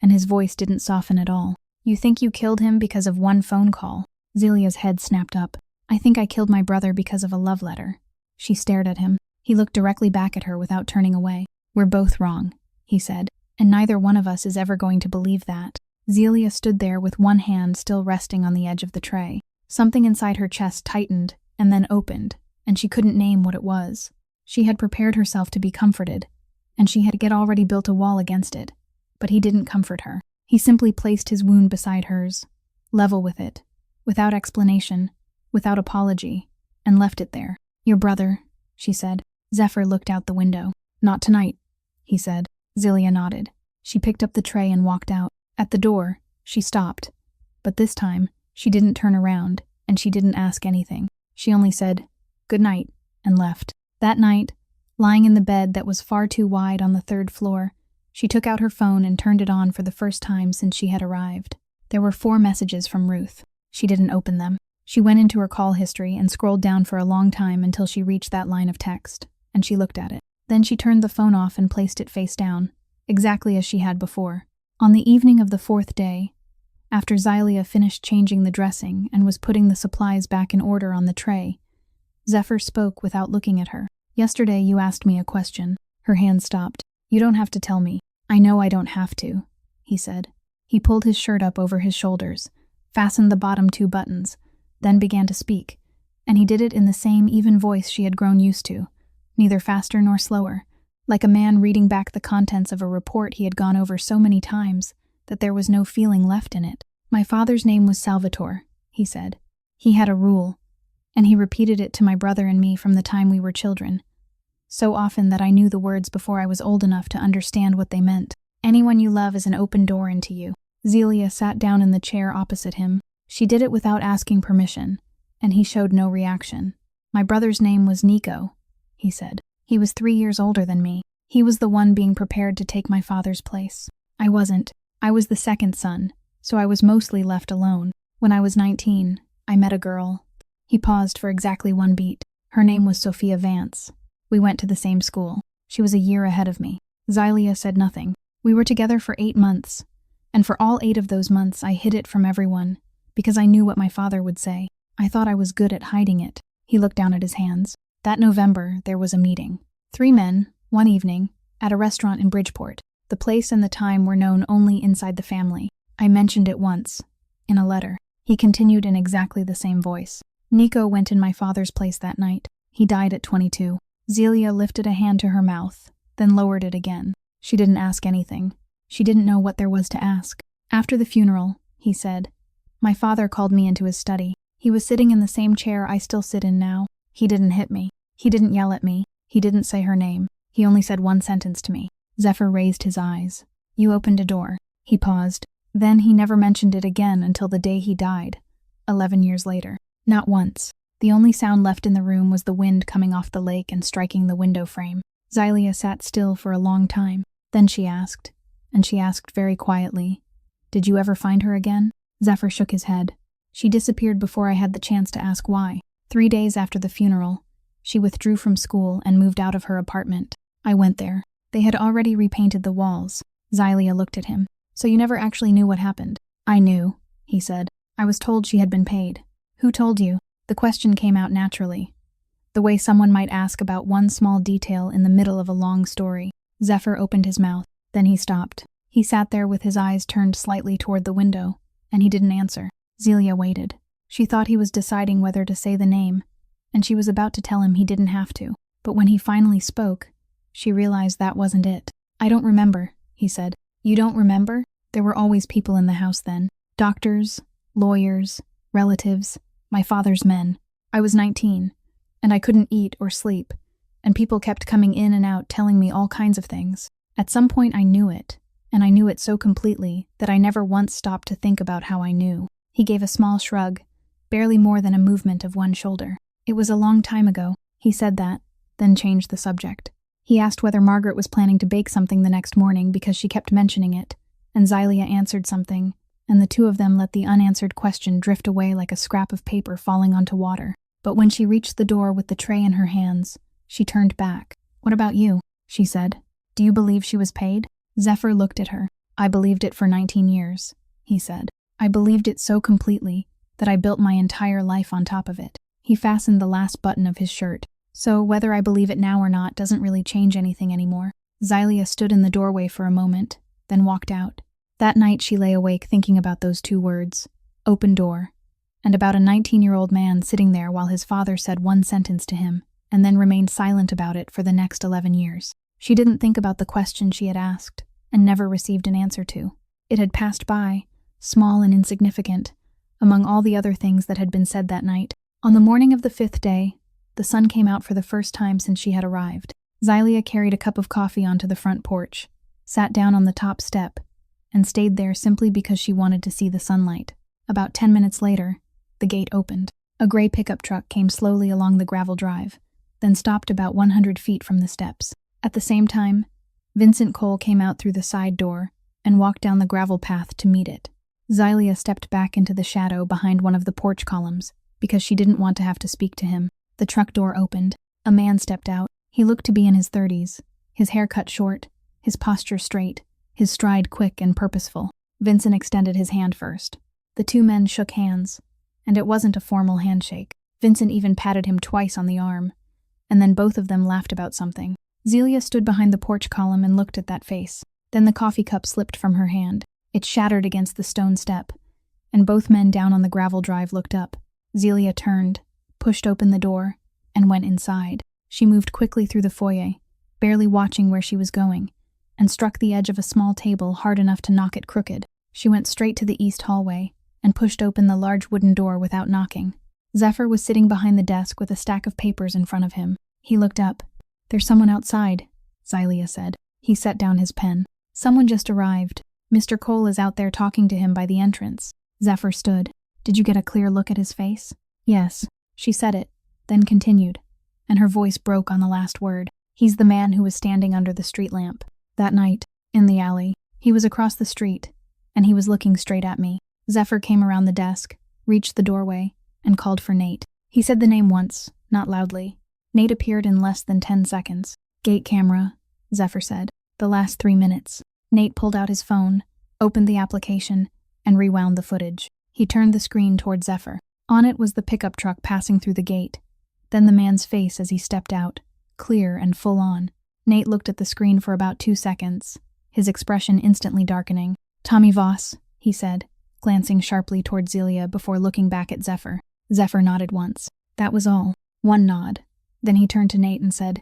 and his voice didn't soften at all. You think you killed him because of one phone call? Zelia's head snapped up. I think I killed my brother because of a love letter. She stared at him. He looked directly back at her without turning away. We're both wrong, he said, and neither one of us is ever going to believe that. Zelia stood there with one hand still resting on the edge of the tray. Something inside her chest tightened and then opened, and she couldn't name what it was. She had prepared herself to be comforted, and she had already built a wall against it. But he didn't comfort her. He simply placed his wound beside hers, level with it, without explanation, without apology, and left it there. Your brother, she said. Zephyr looked out the window. Not tonight, he said. Zelia nodded. She picked up the tray and walked out. At the door, she stopped. But this time, she didn't turn around, and she didn't ask anything. She only said, "Good night," and left. That night, lying in the bed that was far too wide on the 3rd floor, she took out her phone and turned it on for the first time since she had arrived. There were 4 messages from Ruth. She didn't open them. She went into her call history and scrolled down for a long time until she reached that line of text, and she looked at it. Then she turned the phone off and placed it face down, exactly as she had before. On the evening of the 4th day, after Zelia finished changing the dressing and was putting the supplies back in order on the tray, Zephyr spoke without looking at her. Yesterday you asked me a question. Her hand stopped. You don't have to tell me. I know I don't have to, he said. He pulled his shirt up over his shoulders, fastened the bottom 2 buttons, then began to speak, and he did it in the same even voice she had grown used to, neither faster nor slower, like a man reading back the contents of a report he had gone over so many times that there was no feeling left in it. My father's name was Salvatore, he said. He had a rule, and he repeated it to my brother and me from the time we were children, so often that I knew the words before I was old enough to understand what they meant. Anyone you love is an open door into you. Zelia sat down in the chair opposite him. She did it without asking permission, and he showed no reaction. My brother's name was Nico, he said. He was 3 years older than me. He was the one being prepared to take my father's place. I wasn't. I was the 2nd son, so I was mostly left alone. When I was 19, I met a girl. He paused for exactly 1 beat. Her name was Sophia Vance. We went to the same school. She was a year ahead of me. Zelia said nothing. We were together for 8 months, and for all 8 of those months I hid it from everyone, because I knew what my father would say. I thought I was good at hiding it. He looked down at his hands. That November, there was a meeting. 3 men, one evening, at a restaurant in Bridgeport. The place and the time were known only inside the family. I mentioned it once, in a letter. He continued in exactly the same voice. Nico went in my father's place that night. He died at 22. Zelia lifted a hand to her mouth, then lowered it again. She didn't ask anything. She didn't know what there was to ask. After the funeral, he said, my father called me into his study. He was sitting in the same chair I still sit in now. He didn't hit me. He didn't yell at me. He didn't say her name. He only said 1 sentence to me. Zephyr raised his eyes. You opened a door. He paused. Then he never mentioned it again until the day he died, 11 years later. Not once. The only sound left in the room was the wind coming off the lake and striking the window frame. Zelia sat still for a long time. Then she asked, and she asked very quietly, Did you ever find her again? Zephyr shook his head. She disappeared before I had the chance to ask why. 3 days after the funeral, she withdrew from school and moved out of her apartment. I went there. They had already repainted the walls. Zelia looked at him. So you never actually knew what happened? I knew, he said. I was told she had been paid. Who told you? The question came out naturally, the way someone might ask about one small detail in the middle of a long story. Zephyr opened his mouth. Then he stopped. He sat there with his eyes turned slightly toward the window, and he didn't answer. Zelia waited. She thought he was deciding whether to say the name, and she was about to tell him he didn't have to. But when he finally spoke, she realized that wasn't it. I don't remember, he said. You don't remember? There were always people in the house then. Doctors, lawyers, relatives, my father's men. I was 19, and I couldn't eat or sleep, and people kept coming in and out telling me all kinds of things. At some point I knew it, and I knew it so completely that I never once stopped to think about how I knew. He gave a small shrug, barely more than a movement of one shoulder. It was a long time ago. He said that, then changed the subject. He asked whether Margaret was planning to bake something the next morning because she kept mentioning it, and Zelia answered something, and the two of them let the unanswered question drift away like a scrap of paper falling onto water. But when she reached the door with the tray in her hands, she turned back. What about you? She said. Do you believe she was paid? Zephyr looked at her. I believed it for 19 years, he said. I believed it so completely that I built my entire life on top of it. He fastened the last button of his shirt. So whether I believe it now or not doesn't really change anything anymore. Xylia stood in the doorway for a moment, then walked out. That night she lay awake thinking about those two words, open door, and about a 19-year-old man sitting there while his father said one sentence to him, and then remained silent about it for the next 11 years. She didn't think about the question she had asked, and never received an answer to. It had passed by, small and insignificant, among all the other things that had been said that night. On the morning of the 5th day, the sun came out for the first time since she had arrived. Xylia carried a cup of coffee onto the front porch, sat down on the top step, and stayed there simply because she wanted to see the sunlight. About 10 minutes later, the gate opened. A gray pickup truck came slowly along the gravel drive, then stopped about 100 feet from the steps. At the same time, Vincent Cole came out through the side door and walked down the gravel path to meet it. Xylia stepped back into the shadow behind one of the porch columns because she didn't want to have to speak to him. The truck door opened. A man stepped out. He looked to be in his 30s, his hair cut short, his posture straight, his stride quick and purposeful. Vincent extended his hand first. The two men shook hands, and it wasn't a formal handshake. Vincent even patted him twice on the arm, and then both of them laughed about something. Xylia stood behind the porch column and looked at that face. Then the coffee cup slipped from her hand. It shattered against the stone step, and both men down on the gravel drive looked up. Xylia turned, pushed open the door, and went inside. She moved quickly through the foyer, barely watching where she was going, and struck the edge of a small table hard enough to knock it crooked. She went straight to the east hallway and pushed open the large wooden door without knocking. Zephyr was sitting behind the desk with a stack of papers in front of him. He looked up. "There's someone outside," Xylia said. He set down his pen. "Someone just arrived. Mr. Cole is out there talking to him by the entrance." Zephyr stood. "Did you get a clear look at his face?" "Yes." She said it, then continued, and her voice broke on the last word. "He's the man who was standing under the street lamp. That night, in the alley, he was across the street, and he was looking straight at me." Zephyr came around the desk, reached the doorway, and called for Nate. He said the name once, not loudly. Nate appeared in less than 10 seconds. "Gate camera," Zephyr said. "The last 3 minutes." Nate pulled out his phone, opened the application, and rewound the footage. He turned the screen toward Zephyr. On it was the pickup truck passing through the gate, then the man's face as he stepped out, clear and full on. Nate looked at the screen for about 2 seconds, his expression instantly darkening. "Tommy Voss," he said, glancing sharply toward Xylia before looking back at Zephyr. Zephyr nodded once. That was all. One nod. Then he turned to Nate and said,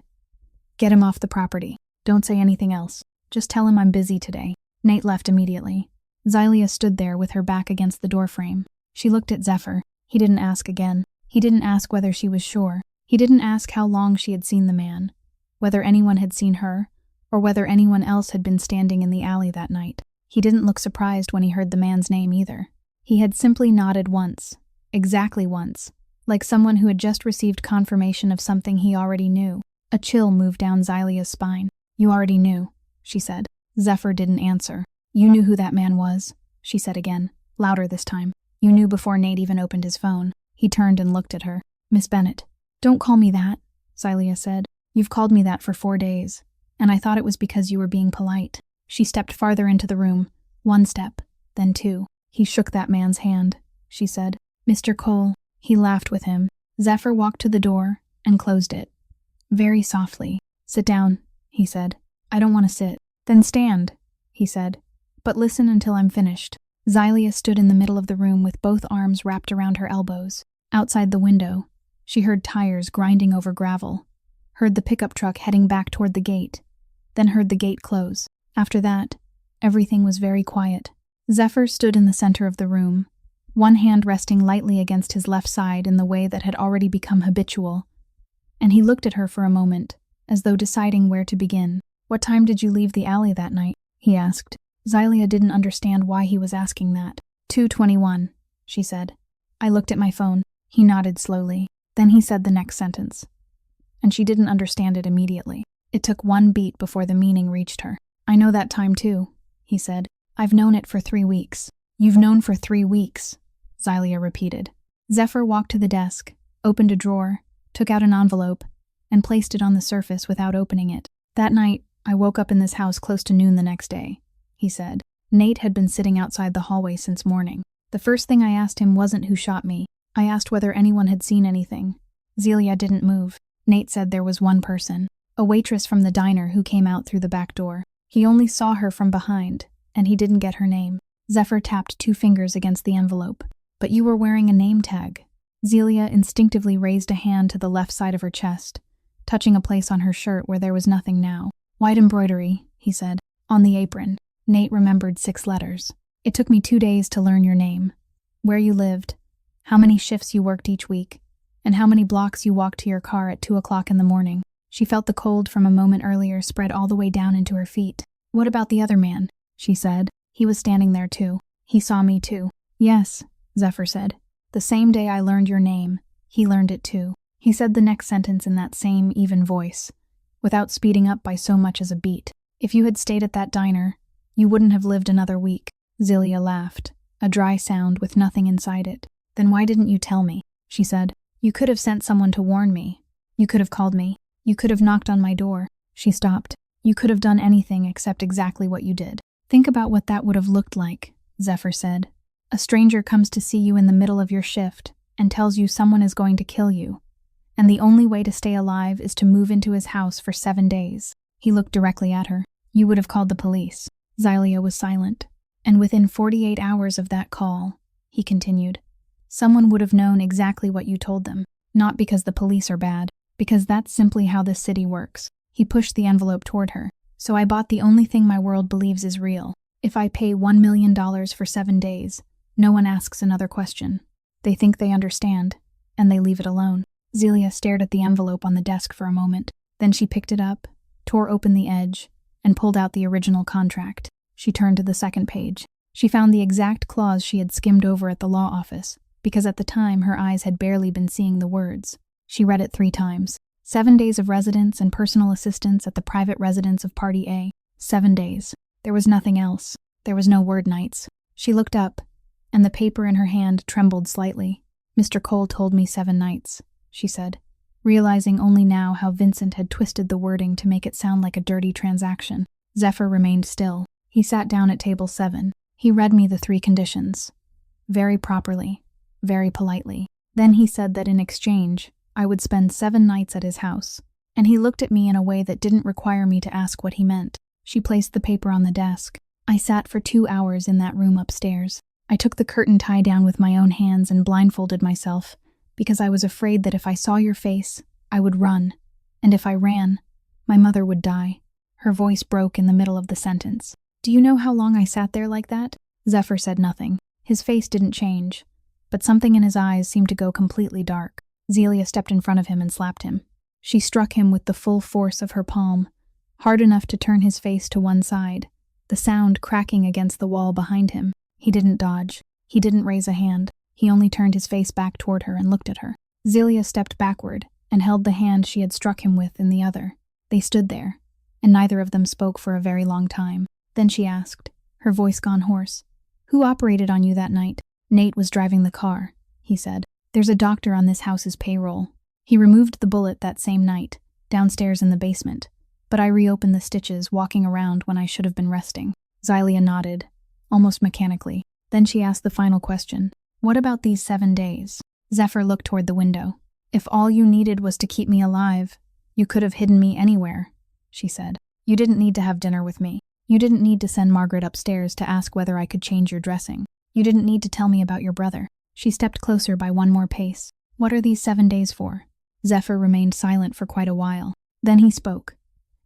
"Get him off the property. Don't say anything else. Just tell him I'm busy today." Nate left immediately. Xylia stood there with her back against the doorframe. She looked at Zephyr. He didn't ask again. He didn't ask whether she was sure. He didn't ask how long she had seen the man, whether anyone had seen her, or whether anyone else had been standing in the alley that night. He didn't look surprised when he heard the man's name either. He had simply nodded once, exactly once, like someone who had just received confirmation of something he already knew. A chill moved down Xylia's spine. "You already knew," she said. Zephyr didn't answer. "You knew who that man was," she said again, louder this time. "You knew before Nate even opened his phone." He turned and looked at her. "Miss Bennett." "Don't call me that," Xylia said. "You've called me that for 4 days, and I thought it was because you were being polite." She stepped farther into the room. 1 step, then 2. "He shook that man's hand," she said. "Mr. Cole." He laughed with him. Zephyr walked to the door and closed it. Very softly. "Sit down," he said. "I don't want to sit." "Then stand," he said. "But listen until I'm finished." Xylia stood in the middle of the room with both arms wrapped around her elbows. Outside the window, she heard tires grinding over gravel, heard the pickup truck heading back toward the gate, then heard the gate close. After that, everything was very quiet. Zephyr stood in the center of the room, one hand resting lightly against his left side in the way that had already become habitual, and he looked at her for a moment, as though deciding where to begin. "What time did you leave the alley that night?" he asked. Xylia didn't understand why he was asking that. 2:21, she said. "I looked at my phone." He nodded slowly. Then he said the next sentence, and she didn't understand it immediately. It took 1 beat before the meaning reached her. "I know that time too," he said. "I've known it for 3 weeks." "You've known for 3 weeks," Xylia repeated. Zephyr walked to the desk, opened a drawer, took out an envelope, and placed it on the surface without opening it. "That night, I woke up in this house close to noon the next day," he said. "Nate had been sitting outside the hallway since morning. The first thing I asked him wasn't who shot me. I asked whether anyone had seen anything. Zelia didn't move. Nate said there was one person, a waitress from the diner who came out through the back door. He only saw her from behind, and he didn't get her name. Zephyr tapped 2 fingers against the envelope. But you were wearing a name tag. Zelia instinctively raised a hand to the left side of her chest, touching a place on her shirt where there was nothing now. White embroidery, he said, on the apron. Nate remembered 6 letters. It took me 2 days to learn your name, where you lived, how many shifts you worked each week, and how many blocks you walked to your car at 2 o'clock in the morning. She felt the cold from a moment earlier spread all the way down into her feet. What about the other man? She said. He was standing there too. He saw me too. Yes, Zephyr said. The same day I learned your name, he learned it too. He said the next sentence in that same even voice, without speeding up by so much as a beat. If you had stayed at that diner, you wouldn't have lived another week. Zelia laughed, a dry sound with nothing inside it. Then why didn't you tell me? She said. You could have sent someone to warn me. You could have called me. You could have knocked on my door. She stopped. You could have done anything except exactly what you did. Think about what that would have looked like, Zephyr said. A stranger comes to see you in the middle of your shift and tells you someone is going to kill you, and the only way to stay alive is to move into his house for 7 days. He looked directly at her. You would have called the police. Zelia was silent. And within 48 hours of that call, he continued, someone would have known exactly what you told them. Not because the police are bad, because that's simply how this city works. He pushed the envelope toward her. So I bought the only thing my world believes is real. If I pay $1 million for 7 days, no one asks another question. They think they understand, and they leave it alone. Zelia stared at the envelope on the desk for a moment. Then she picked it up, tore open the edge, and pulled out the original contract. She turned to the second page. She found the exact clause she had skimmed over at the law office, because at the time her eyes had barely been seeing the words. She read it 3 times. 7 days of residence and personal assistance at the private residence of Party A. 7 days. There was nothing else. There was no word nights. She looked up, and the paper in her hand trembled slightly. Mr. Cole told me 7 nights, she said, realizing only now how Vincent had twisted the wording to make it sound like a dirty transaction. Zephyr remained still. He sat down at table 7. He read me the 3 conditions. Very properly, very politely. Then he said that in exchange, I would spend 7 nights at his house, and he looked at me in a way that didn't require me to ask what he meant. She placed the paper on the desk. I sat for 2 hours in that room upstairs. I took the curtain tie down with my own hands and blindfolded myself, because I was afraid that if I saw your face, I would run, and if I ran, my mother would die. Her voice broke in the middle of the sentence. Do you know how long I sat there like that? Zephyr said nothing. His face didn't change, but something in his eyes seemed to go completely dark. Zelia stepped in front of him and slapped him. She struck him with the full force of her palm, hard enough to turn his face to one side, the sound cracking against the wall behind him. He didn't dodge. He didn't raise a hand. He only turned his face back toward her and looked at her. Zelia stepped backward and held the hand she had struck him with in the other. They stood there, and neither of them spoke for a very long time. Then she asked, her voice gone hoarse, "Who operated on you that night?" "Nate was driving the car," he said. "There's a doctor on this house's payroll. He removed the bullet that same night, downstairs in the basement, but I reopened the stitches walking around when I should have been resting." Zelia nodded, almost mechanically. Then she asked the final question. "What about these 7 days?" Zephyr looked toward the window. "If all you needed was to keep me alive, you could have hidden me anywhere," she said. "You didn't need to have dinner with me. You didn't need to send Margaret upstairs to ask whether I could change your dressing. You didn't need to tell me about your brother." She stepped closer by 1 more pace. "What are these 7 days for?" Zephyr remained silent for quite a while. Then he spoke,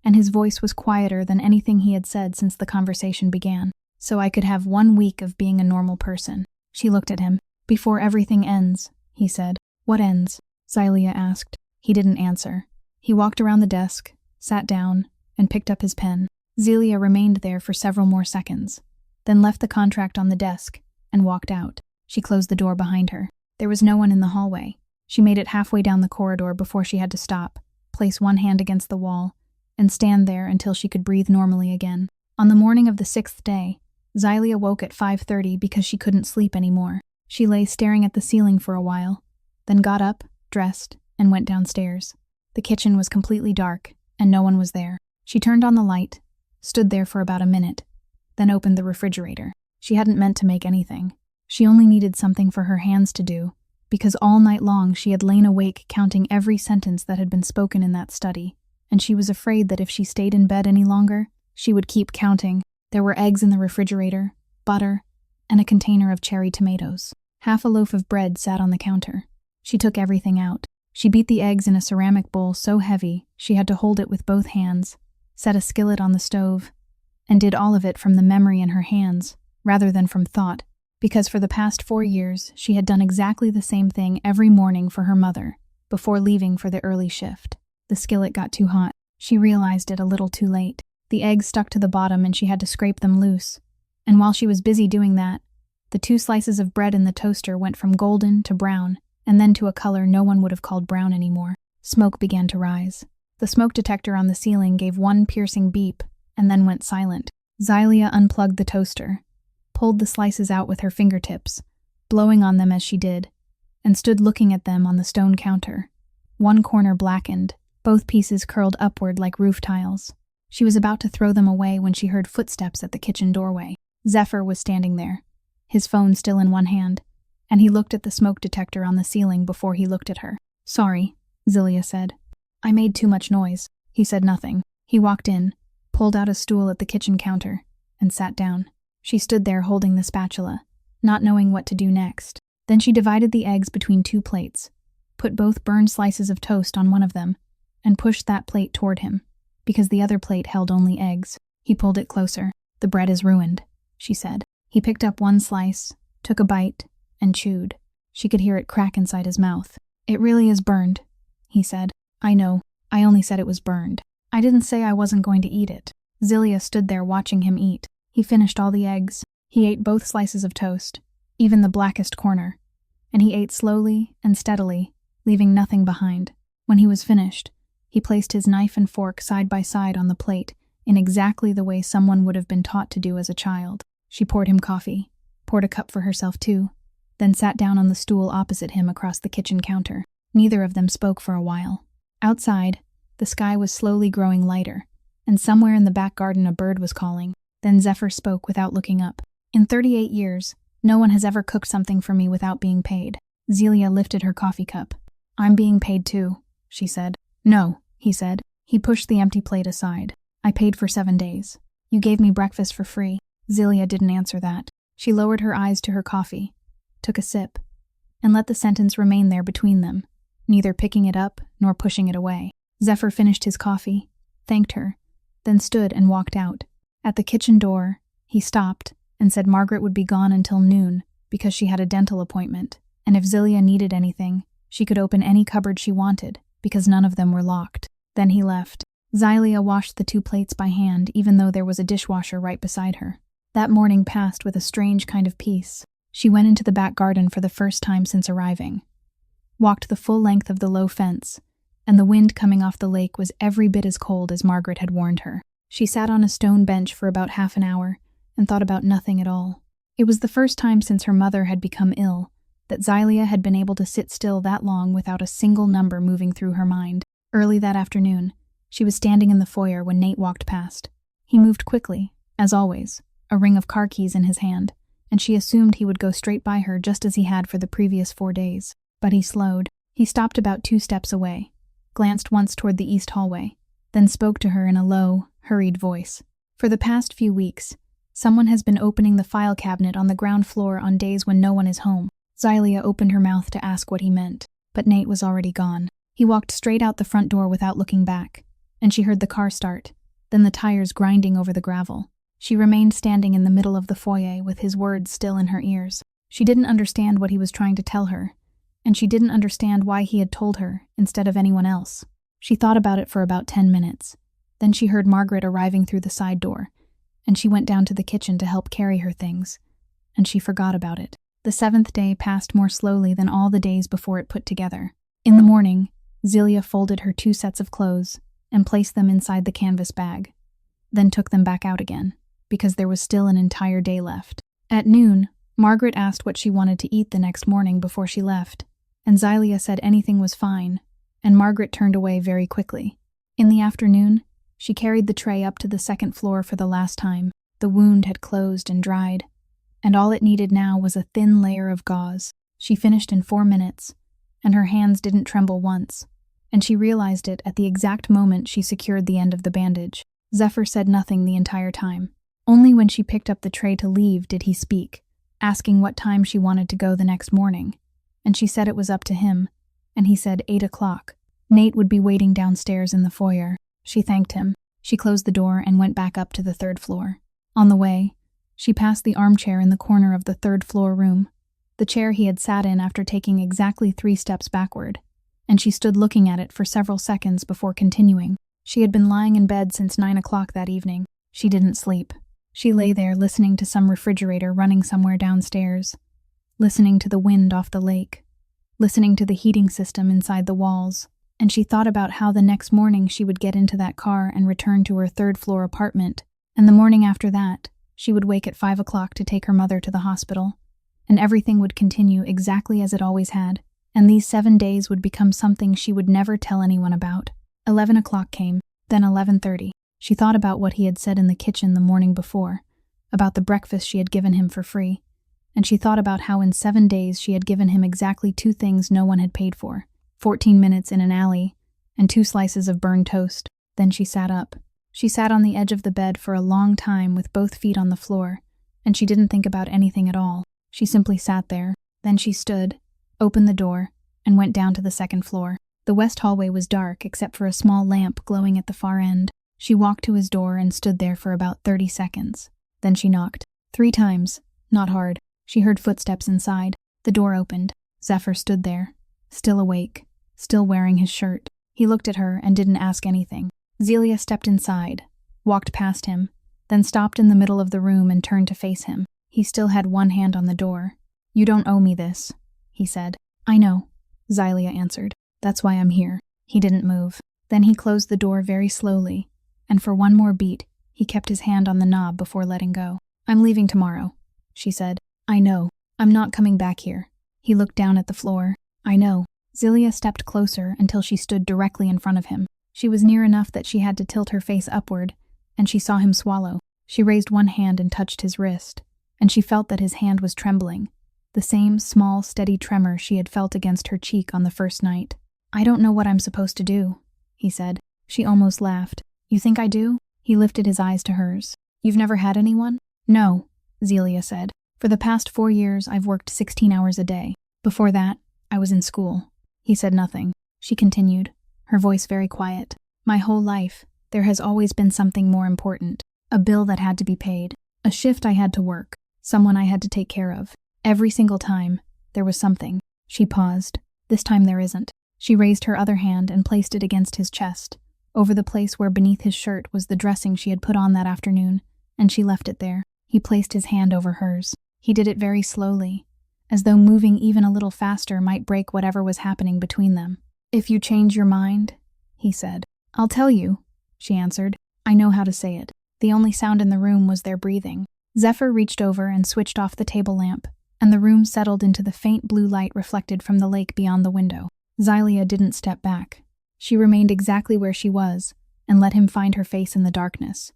and his voice was quieter than anything he had said since the conversation began. "So I could have 1 week of being a normal person." She looked at him. "Before everything ends," he said. "What ends?" Zelia asked. He didn't answer. He walked around the desk, sat down, and picked up his pen. Zelia remained there for several more seconds, then left the contract on the desk and walked out. She closed the door behind her. There was no one in the hallway. She made it halfway down the corridor before she had to stop, place one hand against the wall, and stand there until she could breathe normally again. On the morning of the 6th day, Zelia woke at 5:30 because she couldn't sleep anymore. She lay staring at the ceiling for a while, then got up, dressed, and went downstairs. The kitchen was completely dark, and no one was there. She turned on the light, stood there for about a minute, then opened the refrigerator. She hadn't meant to make anything. She only needed something for her hands to do, because all night long she had lain awake counting every sentence that had been spoken in that study, and she was afraid that if she stayed in bed any longer, she would keep counting. There were eggs in the refrigerator, butter, and a container of cherry tomatoes. Half a loaf of bread sat on the counter. She took everything out. She beat the eggs in a ceramic bowl so heavy she had to hold it with both hands, set a skillet on the stove, and did all of it from the memory in her hands, rather than from thought, because for the past 4 years she had done exactly the same thing every morning for her mother, before leaving for the early shift. The skillet got too hot. She realized it a little too late. The eggs stuck to the bottom and she had to scrape them loose. And while she was busy doing that, the 2 slices of bread in the toaster went from golden to brown, and then to a color no one would have called brown anymore. Smoke began to rise. The smoke detector on the ceiling gave one piercing beep and then went silent. Xylia unplugged the toaster, pulled the slices out with her fingertips, blowing on them as she did, and stood looking at them on the stone counter. One corner blackened, both pieces curled upward like roof tiles. She was about to throw them away when she heard footsteps at the kitchen doorway. Zephyr was standing there, his phone still in one hand, and he looked at the smoke detector on the ceiling before he looked at her. "Sorry," Xylia said. "I made too much noise." He said nothing. He walked in, pulled out a stool at the kitchen counter, and sat down. She stood there holding the spatula, not knowing what to do next. Then she divided the eggs between 2 plates, put both burned slices of toast on one of them, and pushed that plate toward him, because the other plate held only eggs. He pulled it closer. "The bread is ruined," she said. He picked up one slice, took a bite, and chewed. She could hear it crack inside his mouth. "It really is burned," he said. "I know. I only said it was burned. I didn't say I wasn't going to eat it." Xylia stood there watching him eat. He finished all the eggs. He ate both slices of toast, even the blackest corner, and he ate slowly and steadily, leaving nothing behind. When he was finished, he placed his knife and fork side by side on the plate in exactly the way someone would have been taught to do as a child. She poured him coffee, poured a cup for herself too, then sat down on the stool opposite him across the kitchen counter. Neither of them spoke for a while. Outside, the sky was slowly growing lighter, and somewhere in the back garden a bird was calling. Then Zephyr spoke without looking up. "In 38 years, no one has ever cooked something for me without being paid." Xylia lifted her coffee cup. "I'm being paid too," she said. "No," he said. He pushed the empty plate aside. "I paid for 7 days. You gave me breakfast for free." Xylia didn't answer that. She lowered her eyes to her coffee, took a sip, and let the sentence remain there between them, neither picking it up nor pushing it away. Zephyr finished his coffee, thanked her, then stood and walked out. At the kitchen door, he stopped and said Margaret would be gone until noon because she had a dental appointment, and if Xylia needed anything, she could open any cupboard she wanted because none of them were locked. Then he left. Xylia washed the 2 plates by hand even though there was a dishwasher right beside her. That morning passed with a strange kind of peace. She went into the back garden for the first time since arriving, walked the full length of the low fence, and the wind coming off the lake was every bit as cold as Margaret had warned her. She sat on a stone bench for about half an hour and thought about nothing at all. It was the first time since her mother had become ill that Xylia had been able to sit still that long without a single number moving through her mind. Early that afternoon, she was standing in the foyer when Nate walked past. He moved quickly, as always, a ring of car keys in his hand, and she assumed he would go straight by her just as he had for the previous 4 days. But he slowed. He stopped about 2 steps away, glanced once toward the east hallway, then spoke to her in a low, hurried voice. "For the past few weeks, someone has been opening the file cabinet on the ground floor on days when no one is home." Xylia opened her mouth to ask what he meant, but Nate was already gone. He walked straight out the front door without looking back, and she heard the car start, then the tires grinding over the gravel. She remained standing in the middle of the foyer with his words still in her ears. She didn't understand what he was trying to tell her, and she didn't understand why he had told her instead of anyone else. She thought about it for about 10 minutes. Then she heard Margaret arriving through the side door, and she went down to the kitchen to help carry her things, and she forgot about it. The 7th day passed more slowly than all the days before it put together. In the morning, Xylia folded her 2 sets of clothes and placed them inside the canvas bag, then took them back out again, because there was still an entire day left. At noon, Margaret asked what she wanted to eat the next morning before she left, and Xylia said anything was fine, and Margaret turned away very quickly. In the afternoon, she carried the tray up to the 2nd floor for the last time. The wound had closed and dried, and all it needed now was a thin layer of gauze. She finished in 4 minutes, and her hands didn't tremble once, and she realized it at the exact moment she secured the end of the bandage. Zephyr said nothing the entire time. Only when she picked up the tray to leave did he speak, asking what time she wanted to go the next morning, and she said it was up to him, and he said 8 o'clock. Nate would be waiting downstairs in the foyer. She thanked him. She closed the door and went back up to the 3rd floor. On the way, she passed the armchair in the corner of the 3rd floor room, the chair he had sat in after taking exactly 3 steps backward, and she stood looking at it for several seconds before continuing. She had been lying in bed since 9 o'clock that evening. She didn't sleep. She lay there listening to some refrigerator running somewhere downstairs, listening to the wind off the lake, listening to the heating system inside the walls, and she thought about how the next morning she would get into that car and return to her 3rd floor apartment, and the morning after that, she would wake at 5 o'clock to take her mother to the hospital, and everything would continue exactly as it always had, and these 7 days would become something she would never tell anyone about. 11 o'clock came, then 11:30. She thought about what he had said in the kitchen the morning before, about the breakfast she had given him for free, and she thought about how in 7 days she had given him exactly 2 things no one had paid for, 14 minutes in an alley, and 2 slices of burned toast. Then she sat up. She sat on the edge of the bed for a long time with both feet on the floor, and she didn't think about anything at all. She simply sat there. Then she stood, opened the door, and went down to the 2nd floor. The west hallway was dark except for a small lamp glowing at the far end. She walked to his door and stood there for about 30 seconds. Then she knocked. 3 times, not hard. She heard footsteps inside. The door opened. Zephyr stood there, still awake, still wearing his shirt. He looked at her and didn't ask anything. Zelia stepped inside, walked past him, then stopped in the middle of the room and turned to face him. He still had one hand on the door. "You don't owe me this," he said. "I know," Zelia answered. "That's why I'm here." He didn't move. Then he closed the door very slowly, and for one more beat, he kept his hand on the knob before letting go. "I'm leaving tomorrow," she said. "I know. I'm not coming back here." He looked down at the floor. "I know." Zelia stepped closer until she stood directly in front of him. She was near enough that she had to tilt her face upward, and she saw him swallow. She raised one hand and touched his wrist, and she felt that his hand was trembling, the same small, steady tremor she had felt against her cheek on the first night. "I don't know what I'm supposed to do," he said. She almost laughed. "You think I do?" He lifted his eyes to hers. "You've never had anyone?" "No," Zelia said. "For the past 4 years, I've worked 16 hours a day. Before that, I was in school." He said nothing. She continued, her voice very quiet. "My whole life, there has always been something more important. A bill that had to be paid. A shift I had to work. Someone I had to take care of. Every single time, there was something." She paused. "This time there isn't." She raised her other hand and placed it against his chest, over the place where beneath his shirt was the dressing she had put on that afternoon, and she left it there. He placed his hand over hers. He did it very slowly, as though moving even a little faster might break whatever was happening between them. "If you change your mind," he said. "I'll tell you," she answered. "I know how to say it." The only sound in the room was their breathing. Zephyr reached over and switched off the table lamp, and the room settled into the faint blue light reflected from the lake beyond the window. Zelia didn't step back. She remained exactly where she was, and let him find her face in the darkness.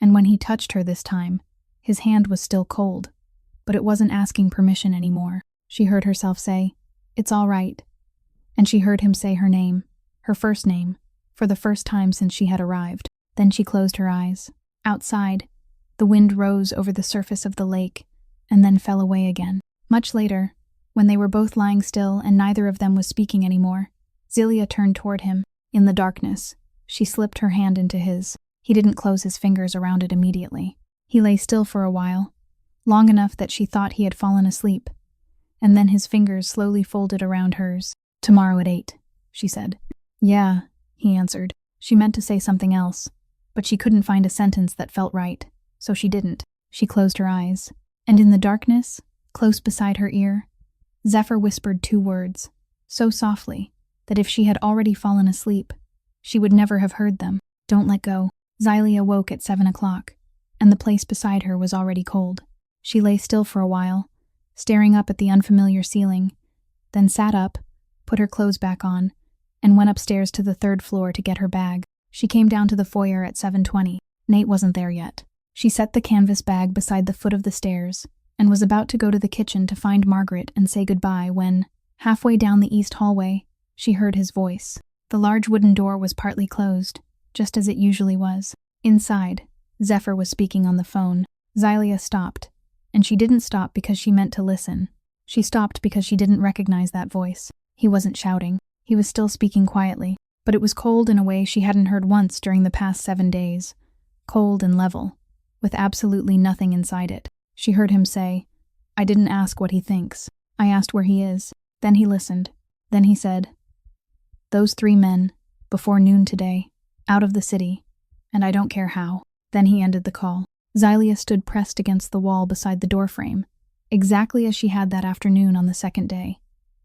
And when he touched her this time, his hand was still cold, but it wasn't asking permission anymore. She heard herself say, "It's all right." And she heard him say her name, her first name, for the first time since she had arrived. Then she closed her eyes. Outside, the wind rose over the surface of the lake, and then fell away again. Much later, when they were both lying still and neither of them was speaking anymore, Zelia turned toward him. In the darkness, she slipped her hand into his. He didn't close his fingers around it immediately. He lay still for a while, long enough that she thought he had fallen asleep, and then his fingers slowly folded around hers. "Tomorrow at 8, she said. "Yeah," he answered. She meant to say something else, but she couldn't find a sentence that felt right, so she didn't. She closed her eyes, and in the darkness, close beside her ear, Zephyr whispered 2 words, so softly that if she had already fallen asleep, she would never have heard them. "Don't let go." Zelia woke at 7 o'clock, and the place beside her was already cold. She lay still for a while, staring up at the unfamiliar ceiling, then sat up, put her clothes back on, and went upstairs to the 3rd floor to get her bag. She came down to the foyer at 7:20. Nate wasn't there yet. She set the canvas bag beside the foot of the stairs, and was about to go to the kitchen to find Margaret and say goodbye when, halfway down the east hallway, she heard his voice. The large wooden door was partly closed, just as it usually was. Inside, Zephyr was speaking on the phone. Xylia stopped, and she didn't stop because she meant to listen. She stopped because she didn't recognize that voice. He wasn't shouting. He was still speaking quietly, but it was cold in a way she hadn't heard once during the past 7 days. Cold and level, with absolutely nothing inside it. She heard him say, "I didn't ask what he thinks. I asked where he is." Then he listened. Then he said, "Those 3 men, before noon today, out of the city, and I don't care how." Then he ended the call. Xylia stood pressed against the wall beside the doorframe, exactly as she had that afternoon on the second day,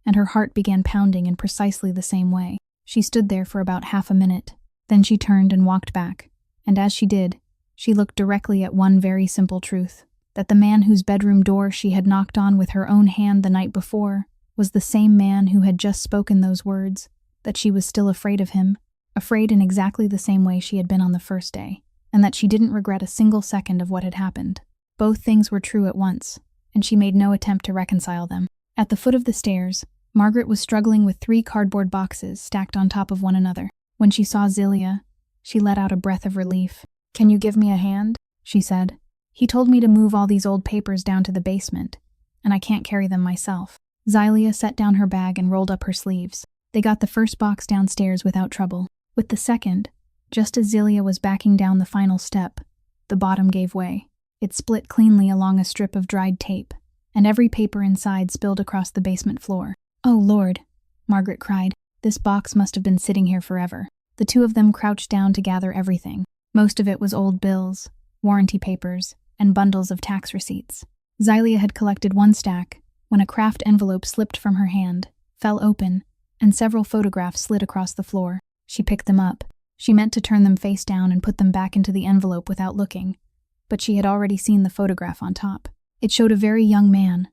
and her heart began pounding in precisely the same way. She stood there for about half a minute. Then she turned and walked back, and as she did, she looked directly at one very simple truth, that the man whose bedroom door she had knocked on with her own hand the night before was the same man who had just spoken those words, that she was still afraid of him, afraid in exactly the same way she had been on the first day, and that she didn't regret a single second of what had happened. Both things were true at once, and she made no attempt to reconcile them. At the foot of the stairs, Margaret was struggling with 3 cardboard boxes stacked on top of one another. When she saw Xylia, she let out a breath of relief. "Can you give me a hand?" she said. "He told me to move all these old papers down to the basement, and I can't carry them myself." Xylia set down her bag and rolled up her sleeves. They got the first box downstairs without trouble. With the second, just as Xylia was backing down the final step, the bottom gave way. It split cleanly along a strip of dried tape, and every paper inside spilled across the basement floor. "Oh, Lord," Margaret cried. This box must have been sitting here forever. The 2 of them crouched down to gather everything. Most of it was old bills, warranty papers, and bundles of tax receipts. Xylia had collected 1 stack when a craft envelope slipped from her hand, fell open, and several photographs slid across the floor. She picked them up. She meant to turn them face down and put them back into the envelope without looking, but she had already seen the photograph on top. It showed a very young man,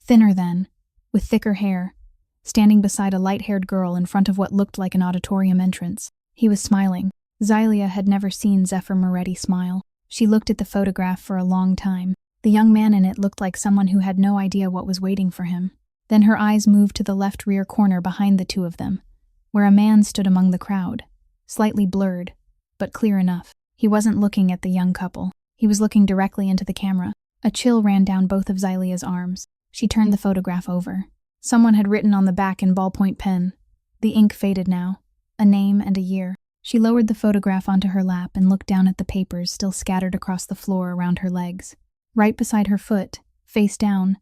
thinner then, with thicker hair, standing beside a light-haired girl in front of what looked like an auditorium entrance. He was smiling. Xylia had never seen Zephyr Moretti smile. She looked at the photograph for a long time. The young man in it looked like someone who had no idea what was waiting for him. Then her eyes moved to the left rear corner behind the 2 of them, where a man stood among the crowd, slightly blurred, but clear enough. He wasn't looking at the young couple. He was looking directly into the camera. A chill ran down both of Xylia's arms. She turned the photograph over. Someone had written on the back in ballpoint pen. The ink faded now, a name and a year. She lowered the photograph onto her lap and looked down at the papers still scattered across the floor around her legs. Right beside her foot, face down,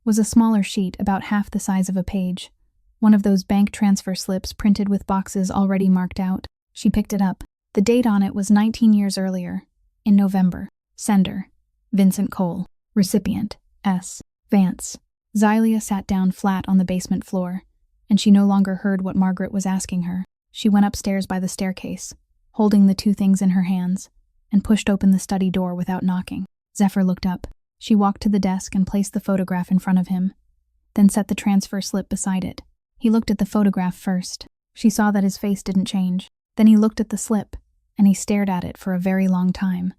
was a smaller sheet about half the size of a page, one of those bank transfer slips printed with boxes already marked out. She picked it up. The date on it was 19 years earlier, in November. Sender, Vincent Cole. Recipient, S. Vance. Xylia sat down flat on the basement floor, and she no longer heard what Margaret was asking her. She went upstairs by the staircase, holding the 2 things in her hands, and pushed open the study door without knocking. Zephyr looked up. She walked to the desk and placed the photograph in front of him, then set the transfer slip beside it. He looked at the photograph first. She saw that his face didn't change. Then he looked at the slip, and he stared at it for a very long time,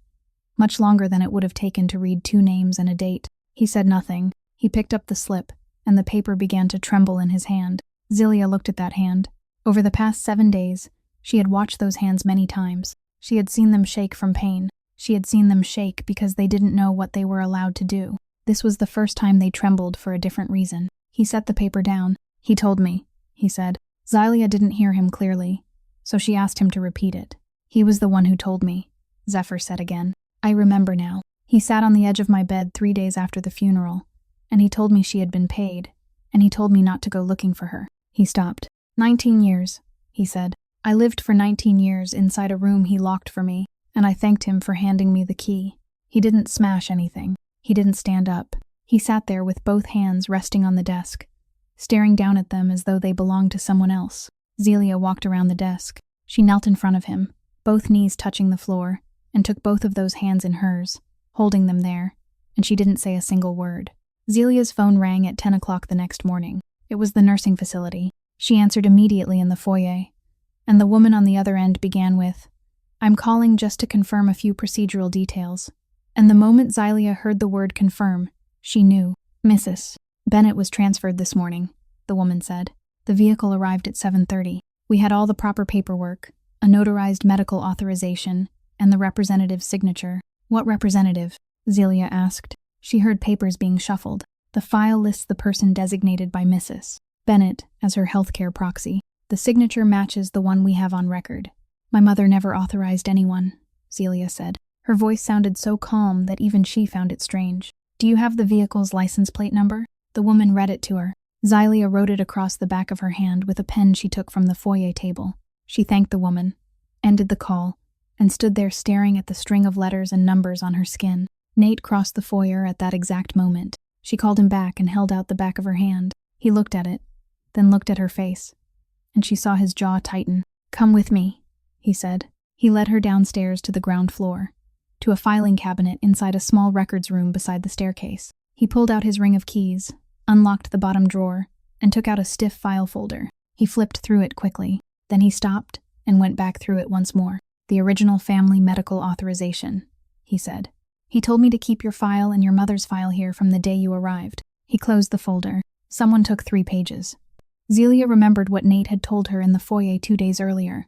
much longer than it would have taken to read 2 names and a date. He said nothing. He picked up the slip, and the paper began to tremble in his hand. Xylia looked at that hand. Over the past 7 days, she had watched those hands many times. She had seen them shake from pain. She had seen them shake because they didn't know what they were allowed to do. This was the first time they trembled for a different reason. He set the paper down. "He told me," he said. Xylia didn't hear him clearly, so she asked him to repeat it. "He was the one who told me," Zephyr said again. "I remember now. He sat on the edge of my bed 3 days after the funeral, and he told me she had been paid, and he told me not to go looking for her." He stopped. 19 years, he said. "I lived for 19 years inside a room he locked for me, and I thanked him for handing me the key. He didn't smash anything. He didn't stand up. He sat there with both hands resting on the desk, staring down at them as though they belonged to someone else." Xylia walked around the desk. She knelt in front of him, both knees touching the floor, and took both of those hands in hers, holding them there, and she didn't say a single word. Xylia's phone rang at 10 o'clock the next morning. It was the nursing facility. She answered immediately in the foyer, and the woman on the other end began with, "I'm calling just to confirm a few procedural details." And the moment Xylia heard the word confirm, She knew. Mrs. Bennett was transferred this morning, the woman said. The vehicle arrived at 7:30. We had all the proper paperwork, a notarized medical authorization, and the representative's signature. What representative? Zelia asked. She heard papers being shuffled. The file lists the person designated by Mrs. Bennett as her healthcare proxy. The signature matches the one we have on record. My mother never authorized anyone, Zelia said. Her voice sounded so calm that even she found it strange. Do you have the vehicle's license plate number? The woman read it to her. Zelia wrote it across the back of her hand with a pen she took from the foyer table. She thanked the woman, ended the call, and stood there staring at the string of letters and numbers on her skin. Nate crossed the foyer at that exact moment. She called him back and held out the back of her hand. He looked at it, then looked at her face, and she saw his jaw tighten. Come with me, he said. He led her downstairs to the ground floor, to a filing cabinet inside a small records room beside the staircase. He pulled out his ring of keys, unlocked the bottom drawer, and took out a stiff file folder. He flipped through it quickly. Then he stopped and went back through it once more. The original family medical authorization, he said. He told me to keep your file and your mother's file here from the day you arrived. He closed the folder. Someone took 3 pages. Zelia remembered what Nate had told her in the foyer 2 days earlier,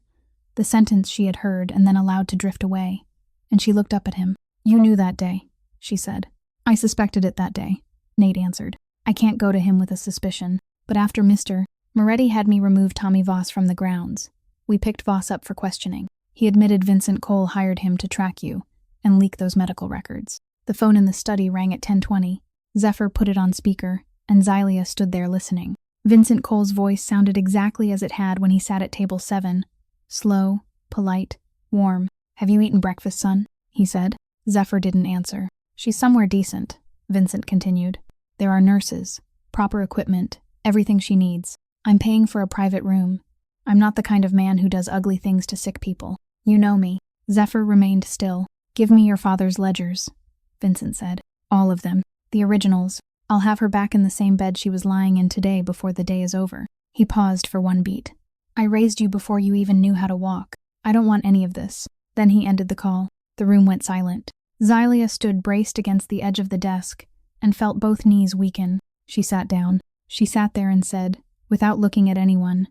the sentence she had heard and then allowed to drift away, and she looked up at him. You knew that day, she said. I suspected it that day, Nate answered. I can't go to him with a suspicion, but after Mr. Moretti had me remove Tommy Voss from the grounds, we picked Voss up for questioning. He admitted Vincent Cole hired him to track you and leak those medical records. The phone in the study rang at 10:20. Zephyr put it on speaker, and Zelia stood there listening. Vincent Cole's voice sounded exactly as it had when he sat at table 7. Slow, polite, warm. Have you eaten breakfast, son? He said. Zephyr didn't answer. She's somewhere decent, Vincent continued. There are nurses, proper equipment, everything she needs. I'm paying for a private room. I'm not the kind of man who does ugly things to sick people. You know me. Zephyr remained still. Give me your father's ledgers, Vincent said. All of them. The originals. I'll have her back in the same bed she was lying in today before the day is over. He paused for one beat. I raised you before you even knew how to walk. I don't want any of this. Then he ended the call. The room went silent. Zelia stood braced against the edge of the desk and felt both knees weaken. She sat down. She sat there and said, without looking at anyone,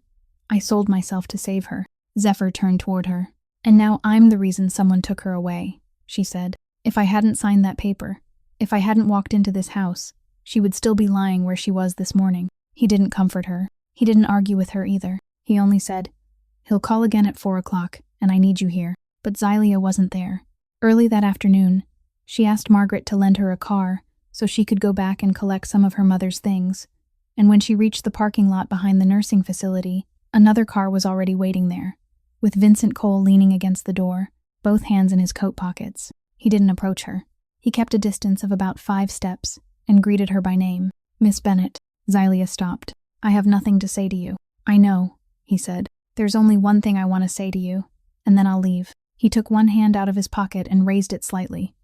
I sold myself to save her. Zephyr turned toward her. And now I'm the reason someone took her away, she said. If I hadn't signed that paper, if I hadn't walked into this house, she would still be lying where she was this morning. He didn't comfort her. He didn't argue with her either. He only said, he'll call again at 4 o'clock, and I need you here. But Zelia wasn't there. Early that afternoon, she asked Margaret to lend her a car so she could go back and collect some of her mother's things. And when she reached the parking lot behind the nursing facility, another car was already waiting there, with Vincent Cole leaning against the door, both hands in his coat pockets. He didn't approach her. He kept a distance of about 5 steps and greeted her by name. Miss Bennett. Zelia stopped. I have nothing to say to you. I know, he said. There's only one thing I want to say to you, and then I'll leave. He took one hand out of his pocket and raised it slightly,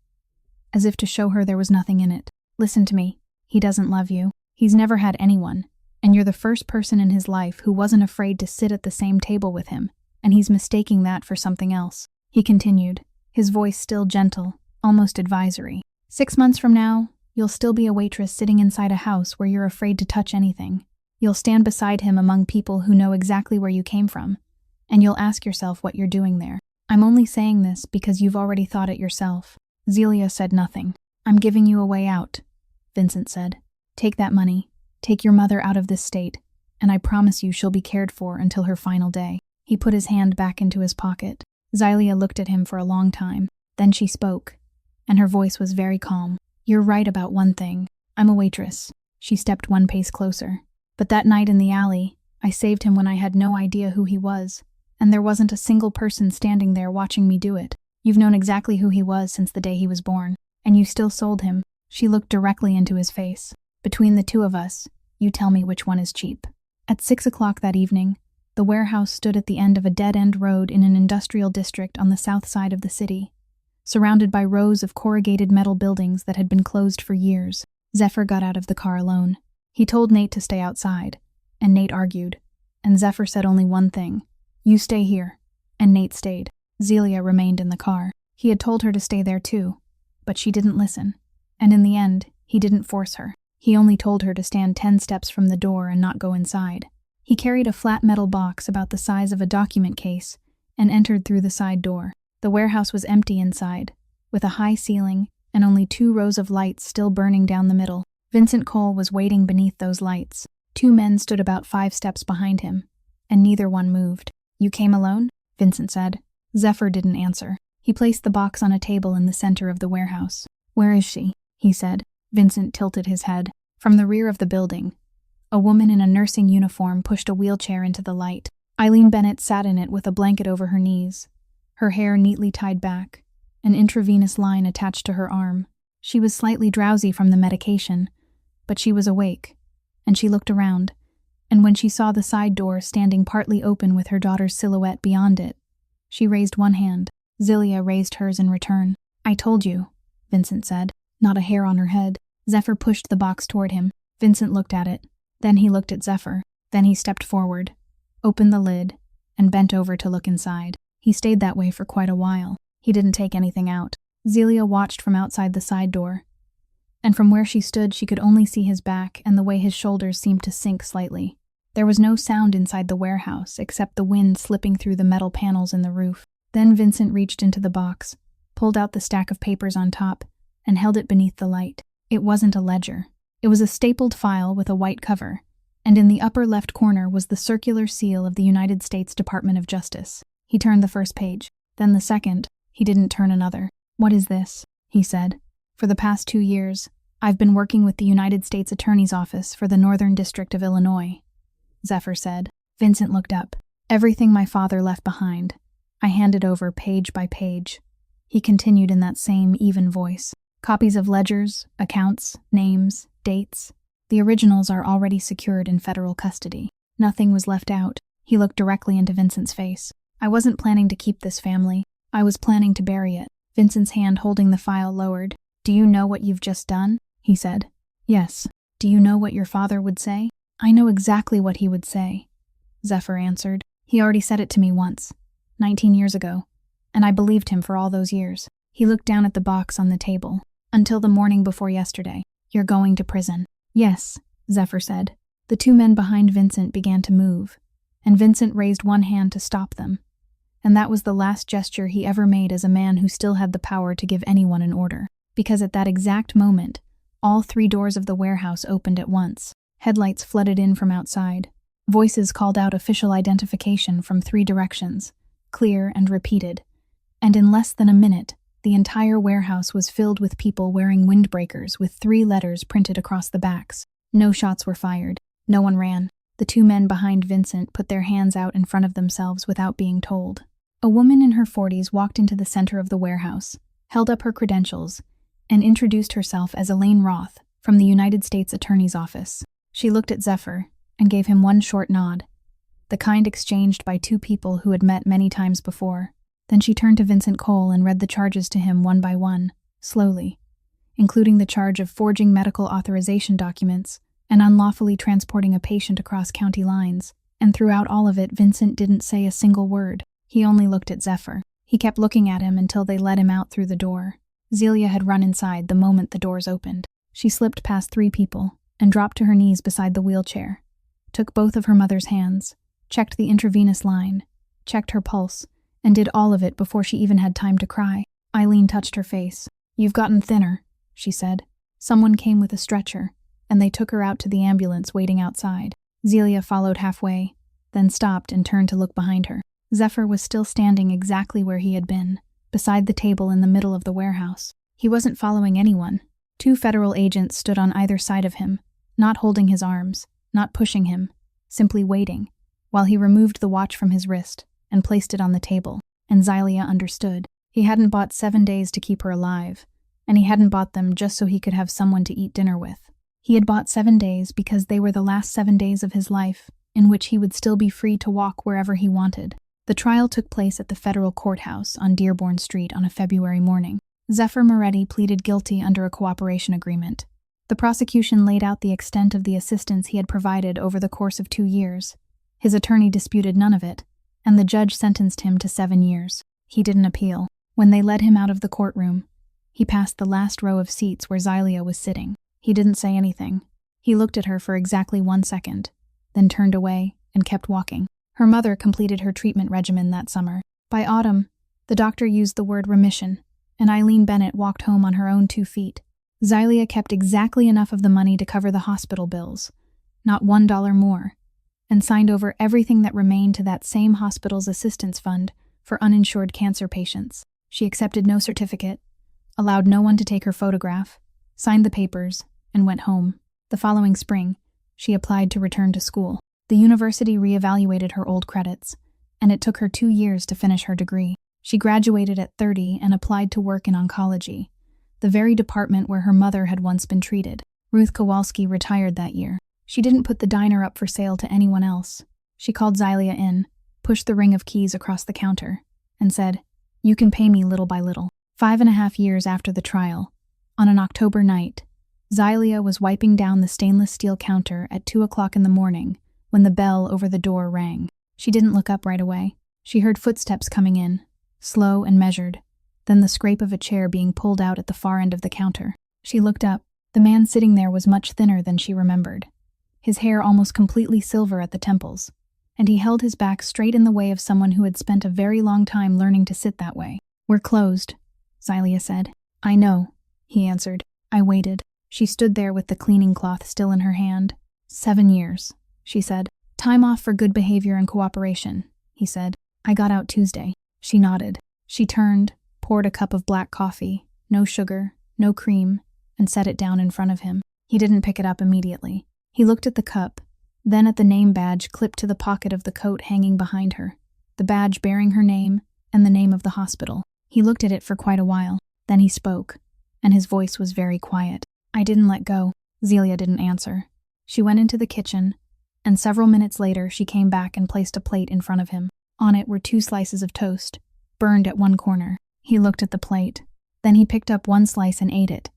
as if to show her there was nothing in it. Listen to me. He doesn't love you. He's never had anyone, and you're the first person in his life who wasn't afraid to sit at the same table with him, and he's mistaking that for something else. He continued, his voice still gentle, almost advisory. 6 months from now, you'll still be a waitress sitting inside a house where you're afraid to touch anything. You'll stand beside him among people who know exactly where you came from, and you'll ask yourself what you're doing there. I'm only saying this because you've already thought it yourself. Zelia said nothing. I'm giving you a way out, Vincent said. Take that money, take your mother out of this state, and I promise you she'll be cared for until her final day. He put his hand back into his pocket. Zelia looked at him for a long time. Then she spoke, and her voice was very calm. You're right about one thing. I'm a waitress. She stepped 1 pace closer. But that night in the alley, I saved him when I had no idea who he was, and there wasn't a single person standing there watching me do it. You've known exactly who he was since the day he was born, and you still sold him. She looked directly into his face. Between the two of us, you tell me which one is cheap. At 6 o'clock that evening, the warehouse stood at the end of a dead-end road in an industrial district on the south side of the city, surrounded by rows of corrugated metal buildings that had been closed for years. Zephyr got out of the car alone. He told Nate to stay outside, and Nate argued, and Zephyr said only one thing, you stay here, and Nate stayed. Zelia remained in the car. He had told her to stay there too, but she didn't listen, and in the end, He didn't force her. He only told her to stand 10 steps from the door and not go inside. He carried a flat metal box about the size of a document case and entered through the side door. The warehouse was empty inside, with a high ceiling and only 2 rows of lights still burning down the middle. Vincent Cole was waiting beneath those lights. 2 men stood about 5 steps behind him, and neither one moved. "You came alone?" Vincent said. Zephyr didn't answer. He placed the box on a table in the center of the warehouse. "Where is she?" he said. Vincent tilted his head. From the rear of the building, a woman in a nursing uniform pushed a wheelchair into the light. Eileen Bennett sat in it with a blanket over her knees, her hair neatly tied back, an intravenous line attached to her arm. She was slightly drowsy from the medication, but she was awake, and she looked around, and when she saw the side door standing partly open with her daughter's silhouette beyond it, she raised one hand. Zelia raised hers in return. "I told you," Vincent said, not a hair on her head. Zephyr pushed the box toward him. Vincent looked at it. Then he looked at Zephyr. Then he stepped forward, opened the lid, and bent over to look inside. He stayed that way for quite a while. He didn't take anything out. Zelia watched from outside the side door, and from where she stood she could only see his back and the way his shoulders seemed to sink slightly. There was no sound inside the warehouse except the wind slipping through the metal panels in the roof. Then Vincent reached into the box, pulled out the stack of papers on top, and held it beneath the light. It wasn't a ledger. It was a stapled file with a white cover, and in the upper left corner was the circular seal of the United States Department of Justice. He turned the first page, then the second. He didn't turn another. "What is this?" he said. "For the past 2 years, I've been working with the United States Attorney's Office for the Northern District of Illinois," Zephyr said. Vincent looked up. "Everything my father left behind. I handed over page by page." He continued in that same even voice. "Copies of ledgers, accounts, names, dates. The originals are already secured in federal custody. Nothing was left out." He looked directly into Vincent's face. "I wasn't planning to keep this family. I was planning to bury it." Vincent's hand holding the file lowered. "Do you know what you've just done?" he said. "Yes." "Do you know what your father would say?" "I know exactly what he would say," Zephyr answered. "He already said it to me once, 19 years ago, and I believed him for all those years." He looked down at the box on the table. "Until the morning before yesterday. You're going to prison." "Yes," Zephyr said. The 2 men behind Vincent began to move, and Vincent raised one hand to stop them. And that was the last gesture he ever made as a man who still had the power to give anyone an order. Because at that exact moment, all 3 doors of the warehouse opened at once. Headlights flooded in from outside. Voices called out official identification from 3 directions, clear and repeated. And in less than a minute, the entire warehouse was filled with people wearing windbreakers with 3 letters printed across the backs. No shots were fired. No one ran. The 2 men behind Vincent put their hands out in front of themselves without being told. A woman in her 40s walked into the center of the warehouse, held up her credentials, and introduced herself as Elaine Roth from the United States Attorney's Office. She looked at Zephyr and gave him one short nod, the kind exchanged by 2 people who had met many times before. Then she turned to Vincent Cole and read the charges to him one by one, slowly, including the charge of forging medical authorization documents and unlawfully transporting a patient across county lines. And throughout all of it, Vincent didn't say a single word. He only looked at Zephyr. He kept looking at him until they let him out through the door. Zelia had run inside the moment the doors opened. She slipped past 3 people and dropped to her knees beside the wheelchair, took both of her mother's hands, checked the intravenous line, checked her pulse, and did all of it before she even had time to cry. Eileen touched her face. "You've gotten thinner," she said. Someone came with a stretcher, and they took her out to the ambulance waiting outside. Zelia followed halfway, then stopped and turned to look behind her. Zephyr was still standing exactly where he had been, beside the table in the middle of the warehouse. He wasn't following anyone. 2 federal agents stood on either side of him, not holding his arms, not pushing him, simply waiting, while he removed the watch from his wrist and placed it on the table. And Zelia understood. He hadn't bought 7 days to keep her alive, and he hadn't bought them just so he could have someone to eat dinner with. He had bought 7 days because they were the last 7 days of his life, in which he would still be free to walk wherever he wanted. The trial took place at the federal courthouse on Dearborn Street on a February morning. Zephyr Moretti pleaded guilty under a cooperation agreement. The prosecution laid out the extent of the assistance he had provided over the course of 2 years. His attorney disputed none of it, and the judge sentenced him to 7 years. He didn't appeal. When they led him out of the courtroom, he passed the last row of seats where Zelia was sitting. He didn't say anything. He looked at her for exactly 1 second, then turned away and kept walking. Her mother completed her treatment regimen that summer. By autumn, the doctor used the word remission, and Eileen Bennett walked home on her own 2 feet. Xylia kept exactly enough of the money to cover the hospital bills, not $1 more, and signed over everything that remained to that same hospital's assistance fund for uninsured cancer patients. She accepted no certificate, allowed no one to take her photograph, signed the papers, and went home. The following spring, she applied to return to school. The university reevaluated her old credits, and it took her 2 years to finish her degree. She graduated at 30 and applied to work in oncology, the very department where her mother had once been treated. Ruth Kowalski retired that year. She didn't put the diner up for sale to anyone else. She called Xylia in, pushed the ring of keys across the counter, and said, "You can pay me little by little." 5.5 years after the trial, on an October night, Xylia was wiping down the stainless steel counter at 2 o'clock in the morning when the bell over the door rang. She didn't look up right away. She heard footsteps coming in, slow and measured, then the scrape of a chair being pulled out at the far end of the counter. She looked up. The man sitting there was much thinner than she remembered, his hair almost completely silver at the temples, and he held his back straight in the way of someone who had spent a very long time learning to sit that way. "We're closed," Xylia said. "I know," he answered. "I waited." She stood there with the cleaning cloth still in her hand. 7 years, she said. "Time off for good behavior and cooperation," he said. "I got out Tuesday." She nodded. She turned, poured a cup of black coffee, no sugar, no cream, and set it down in front of him. He didn't pick it up immediately. He looked at the cup, then at the name badge clipped to the pocket of the coat hanging behind her, the badge bearing her name and the name of the hospital. He looked at it for quite a while. Then he spoke, and his voice was very quiet. "I didn't let go." Xylia didn't answer. She went into the kitchen, and several minutes later she came back and placed a plate in front of him. On it were 2 slices of toast, burned at one corner. He looked at the plate. Then he picked up 1 slice and ate it,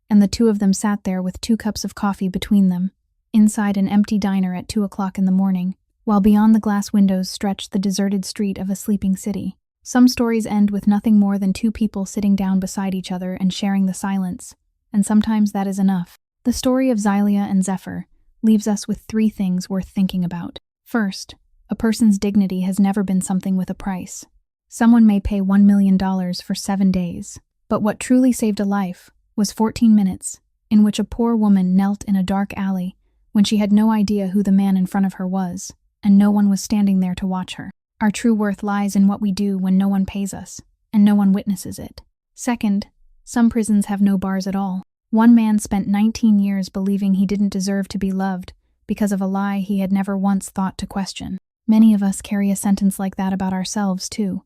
and the 2 of them sat there with 2 cups of coffee between them, inside an empty diner at 2 o'clock in the morning, while beyond the glass windows stretched the deserted street of a sleeping city. Some stories end with nothing more than 2 people sitting down beside each other and sharing the silence, and sometimes that is enough. The story of Xylia and Zephyr leaves us with 3 things worth thinking about. First, a person's dignity has never been something with a price. Someone may pay $1 million for 7 days, but what truly saved a life was 14 minutes in which a poor woman knelt in a dark alley when she had no idea who the man in front of her was, and no one was standing there to watch her. Our true worth lies in what we do when no one pays us, and no one witnesses it. Second, some prisons have no bars at all. One man spent 19 years believing he didn't deserve to be loved because of a lie he had never once thought to question. Many of us carry a sentence like that about ourselves, too,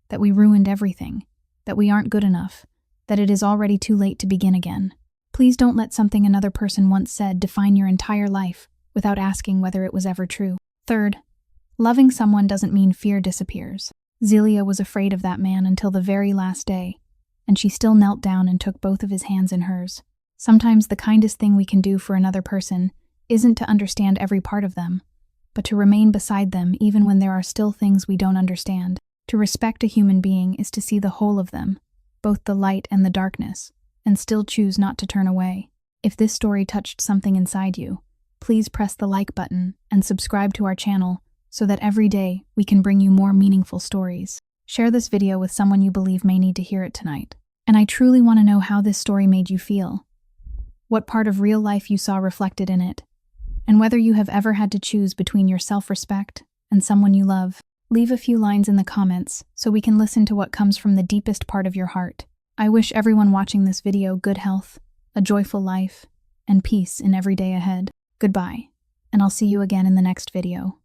that we ruined everything, that we aren't good enough, that it is already too late to begin again. Please don't let something another person once said define your entire life without asking whether it was ever true. Third, loving someone doesn't mean fear disappears. Xylia was afraid of that man until the very last day, and she still knelt down and took both of his hands in hers. Sometimes the kindest thing we can do for another person isn't to understand every part of them, but to remain beside them even when there are still things we don't understand. To respect a human being is to see the whole of them, both the light and the darkness, and still choose not to turn away. If this story touched something inside you, please press the like button and subscribe to our channel so that every day we can bring you more meaningful stories. Share this video with someone you believe may need to hear it tonight. And I truly want to know how this story made you feel, what part of real life you saw reflected in it, and whether you have ever had to choose between your self-respect and someone you love. Leave a few lines in the comments so we can listen to what comes from the deepest part of your heart. I wish everyone watching this video good health, a joyful life, and peace in every day ahead. Goodbye, and I'll see you again in the next video.